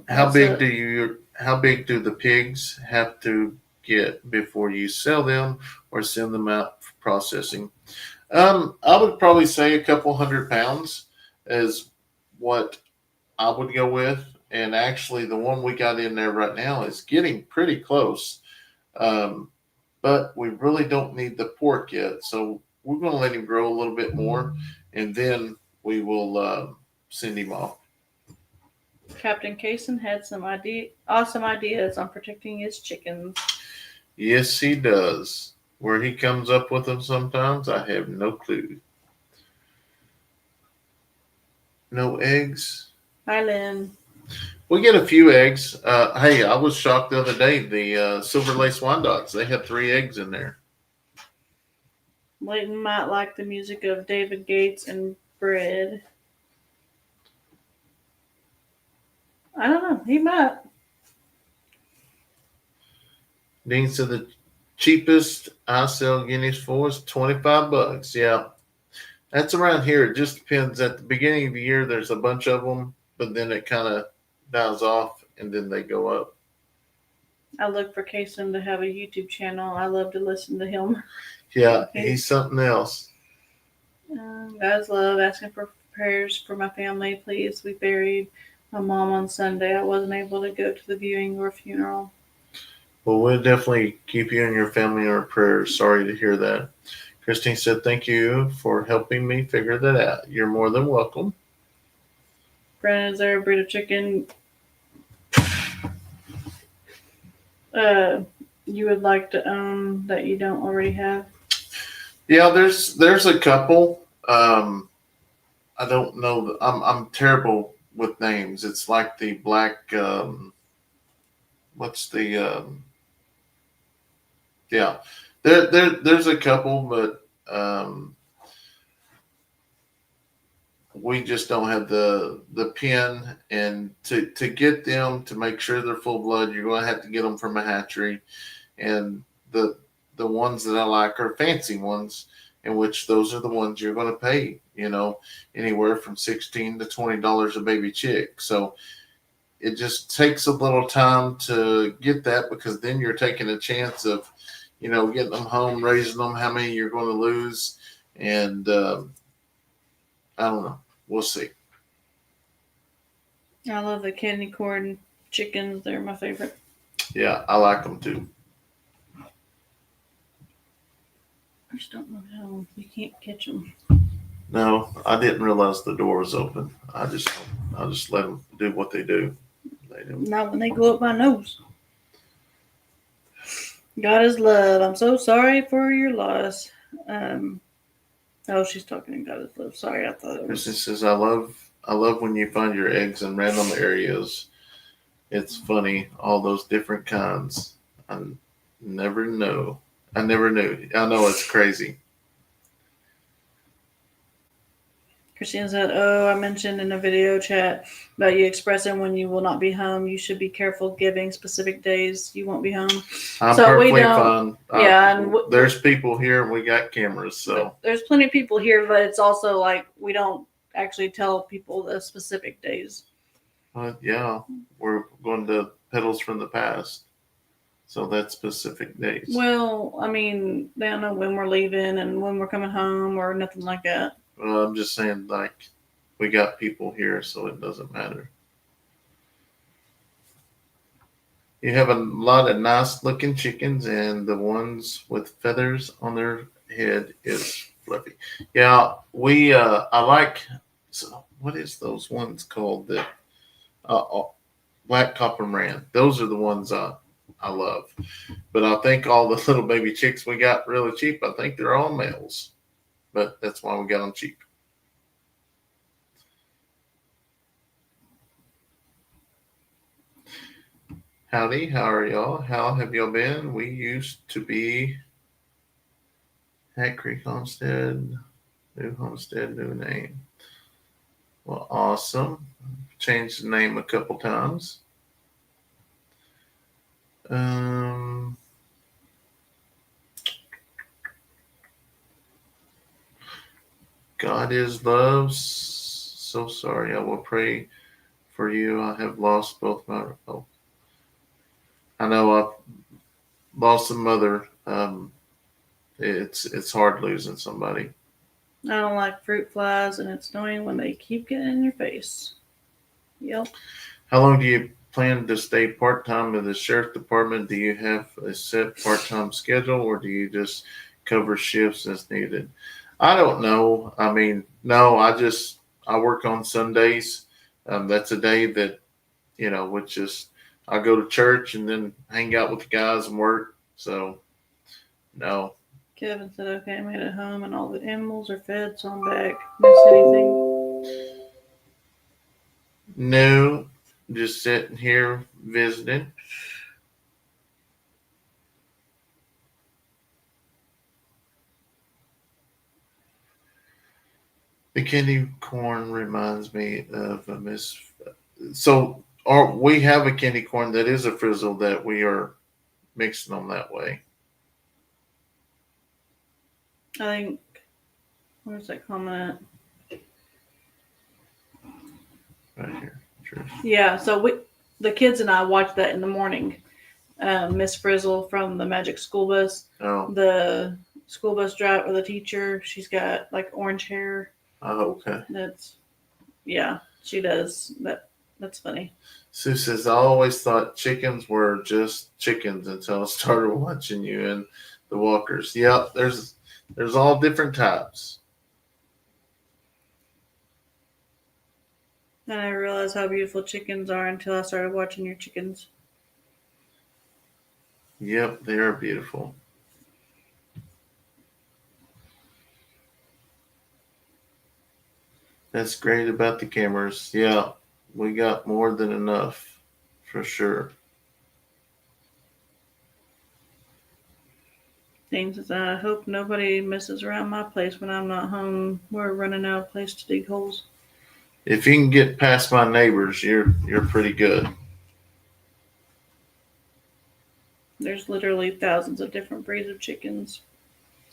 How big do the pigs have to get before you sell them or send them out for processing? I would probably say a couple 100 pounds is what I would go with. And actually the one we got in there right now is getting pretty close. but we really don't need the pork yet. So we're going to let him grow a little bit more, and then we will send him off. Captain Kayson had some awesome ideas on protecting his chickens. Yes, he does. Where he comes up with them sometimes, I have no clue. No eggs. Hi, Lynn. We get a few eggs. Hey, I was shocked the other day. The Silver Lace Wyandottes, they had 3 eggs in there. Leighton might like the music of David Gates and bread. I don't know. He might. Dean said the cheapest I sell guineas for is $25. Yeah, that's around here. It just depends. At the beginning of the year, there's a bunch of them, but then it kind of dies off, and then they go up. I look for Kayson to have a YouTube channel. I love to listen to him. Yeah, he's something else. Guys love asking for prayers for my family. Please, we buried my mom on Sunday. I wasn't able to go to the viewing or funeral. Well, we'll definitely keep you and your family in our prayers. Sorry to hear that. Christine said, thank you for helping me figure that out. You're more than welcome. Brandon, is there a breed of chicken you would like to own that you don't already have? Yeah, there's a couple. I don't know. I'm terrible with names. It's like the black. What's the? Yeah, there's a couple, but we just don't have the pin, and to get them to make sure they're full blood, you're going to have to get them from a hatchery, and the ones that I like are fancy ones, in which those are the ones you're going to pay, anywhere from $16 to $20 a baby chick. So it just takes a little time to get that, because then you're taking a chance of, getting them home, raising them, how many you're going to lose, and I don't know. We'll see. I love the candy corn chickens. They're my favorite. Yeah, I like them too. I just don't know how you can't catch them. No, I didn't realize the door was open. I just let them do what they do. They do. Not when they go up my nose. God is love. I'm so sorry for your loss. Oh, she's talking to God is love. Sorry, I thought it was. Kristen says, I love when you find your eggs in random areas. It's funny, all those different kinds. I never knew. I know, it's crazy. Christina said, I mentioned in a video chat about you expressing when you will not be home. You should be careful giving specific days you won't be home. I'm so perfectly fine. Yeah. There's people here and we got cameras. So there's plenty of people here, but it's also like we don't actually tell people the specific days. Yeah, we're going to Petals from the Past. So that's specific days. Well, I mean, they don't know when we're leaving and when we're coming home or nothing like that. Well, I'm just saying, like, we got people here, so it doesn't matter. You have a lot of nice looking chickens, and the ones with feathers on their head is fluffy. Yeah, I like, so what is those ones called? The black copper ran. Those are the ones I love. But I think all the little baby chicks we got really cheap, I think they're all males. But that's why we got them cheap. Howdy, how are y'all? How have y'all been? We used to be Hat Creek Homestead, new name. Well, awesome. Changed the name a couple times. God is love. So sorry. I will pray for you. I have lost both my. Oh, I know I've lost a mother. It's hard losing somebody. I don't like fruit flies, and it's annoying when they keep getting in your face. Yep. How long do you plan to stay part-time in the sheriff department? Do you have a set part-time schedule, or do you just cover shifts as needed? I don't know. I mean, no, I work on Sundays. That's a day that, which is I go to church and then hang out with the guys and work. So no. Kevin said, okay, I made it home and all the animals are fed, so I'm back. Miss anything? No, just sitting here visiting. The candy corn reminds me of a Miss. So, we have a candy corn that is a frizzle that we are mixing them that way. I think, where's that comment? Right here. Sure. Yeah, so the kids and I watched that in the morning. Miss Frizzle from the Magic School Bus. Oh. The school bus driver, the teacher, she's got like orange hair. Oh, okay. She does. That's funny. Sue says, I always thought chickens were just chickens until I started watching you and the walkers. Yep, there's all different types. I never realized how beautiful chickens are until I started watching your chickens. Yep, they are beautiful. That's great about the cameras. Yeah, we got more than enough for sure. James says, I hope nobody messes around my place when I'm not home. We're running out of place to dig holes. If you can get past my neighbors, you're pretty good. There's literally thousands of different breeds of chickens.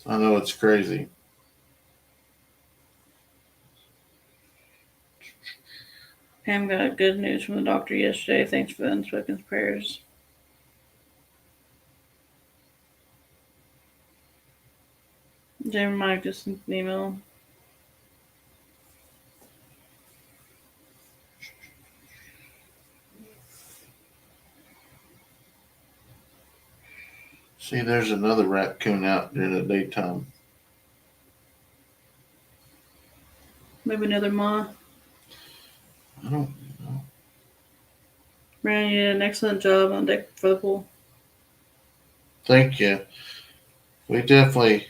I know, it's crazy. Pam got good news from the doctor yesterday. Thanks for the unspoken prayers. Jim Mike just sent an email. See, there's another raccoon out during the daytime. Maybe another moth. I don't know. Brandon, you did an excellent job on deck for the pool. Thank you. We definitely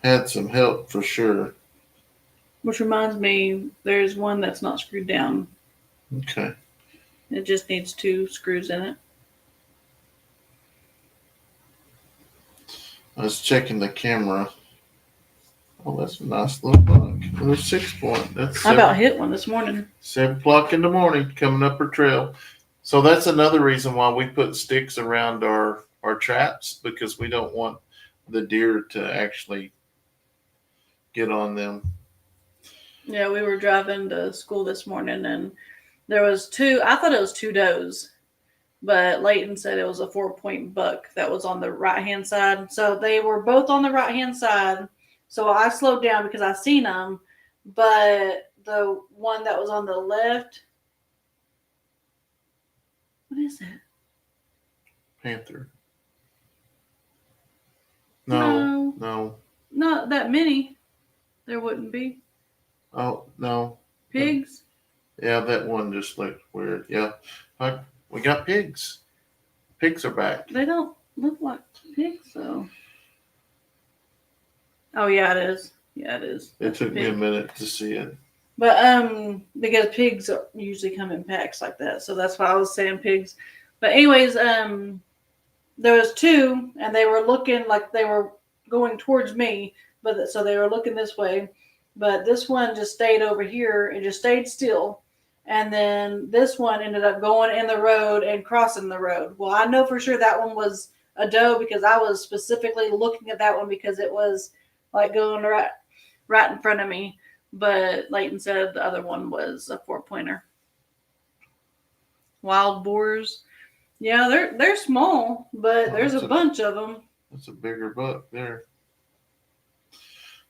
had some help for sure. Which reminds me, there's one that's not screwed down. Okay. It just needs 2 screws in it. I was checking the camera. Oh, that's a nice little buck. There's 6 point. That's I about hit one this morning. 7 o'clock in the morning coming up our trail. So that's another reason why we put sticks around our traps, because we don't want the deer to actually get on them. Yeah, we were driving to school this morning and there was 2. I thought it was 2 does, but Leighton said it was a 4-point buck that was on the right-hand side. So they were both on the right-hand side. So I slowed down because I seen them, but the one that was on the left, what is that? Panther. No. Not that many. There wouldn't be. Oh, no. Pigs? Yeah, that one just looked weird. Yeah. We got pigs. Pigs are back. They don't look like pigs, though. Oh, yeah, it is. Yeah, it is. It took me a minute to see it. But because pigs usually come in packs like that, so that's why I was saying pigs. But anyways, there was 2, and they were looking like they were going towards me, so they were looking this way. But this one just stayed over here and just stayed still, and then this one ended up going in the road and crossing the road. Well, I know for sure that one was a doe because I was specifically looking at that one because it was like going right in front of me. But Leighton said the other one was a 4-pointer. Wild boars. Yeah, they're small, but there's a bunch of them. That's a bigger buck there.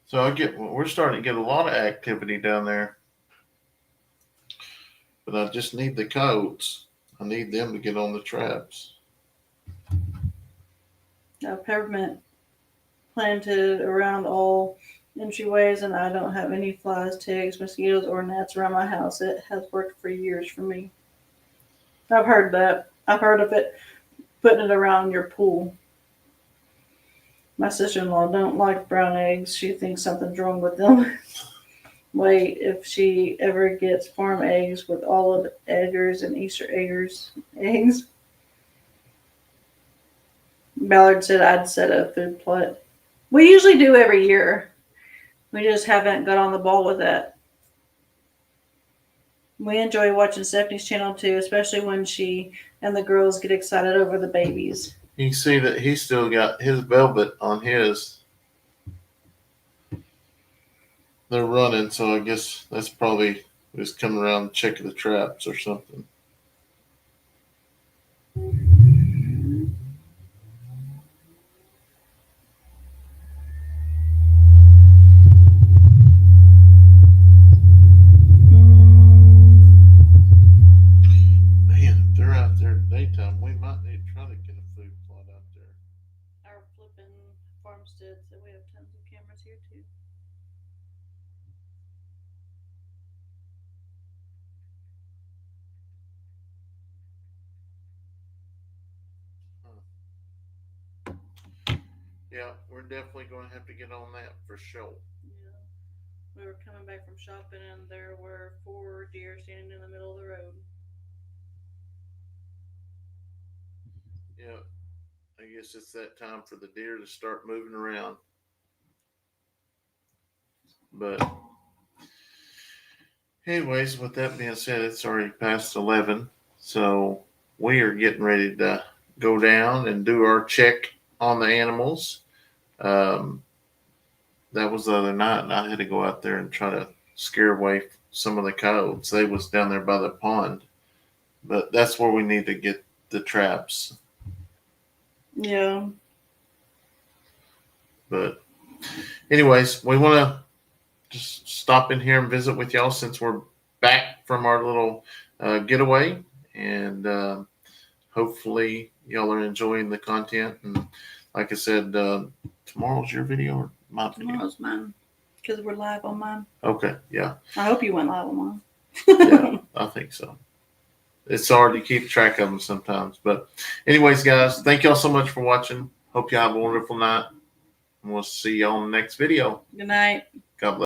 So we're starting to get a lot of activity down there. But I just need the coyotes. I need them to get on the traps. Peppermint planted around all entryways, and I don't have any flies, ticks, mosquitoes, or gnats around my house. It has worked for years for me. I've heard that. I've heard of it, putting it around your pool. My sister-in-law don't like brown eggs. She thinks something's wrong with them. Wait, if she ever gets farm eggs with olive eggers and Easter eggs. Ballard said I'd set a food plot. We usually do every year. We just haven't got on the ball with that. We enjoy watching Stephanie's channel too, especially when she and the girls get excited over the babies. You can see that he's still got his velvet on his. They're running, so I guess that's probably just coming around checking the traps or something. Man, if they're out there in the daytime, we might need to try to get a food plot out there. Our flipping farmstead, so we have tons of cameras here too. Yeah, we're definitely going to have to get on that for sure. Yeah. We were coming back from shopping and there were 4 deer standing in the middle of the road. Yeah, I guess it's that time for the deer to start moving around. But anyways, with that being said, it's already past 11. So we are getting ready to go down and do our check on the animals. That was the other night, and I had to go out there and try to scare away some of the coyotes. They was down there by the pond. But that's where we need to get the traps. Yeah. But anyways, we want to just stop in here and visit with y'all since we're back from our little getaway. And hopefully y'all are enjoying the content. And like I said, tomorrow's your video or my video? Tomorrow's mine. Because we're live on mine. Okay, yeah. I hope you went live on mine. Yeah, I think so. It's hard to keep track of them sometimes. But anyways, guys, thank y'all so much for watching. Hope you have a wonderful night. And we'll see you on the next video. Good night.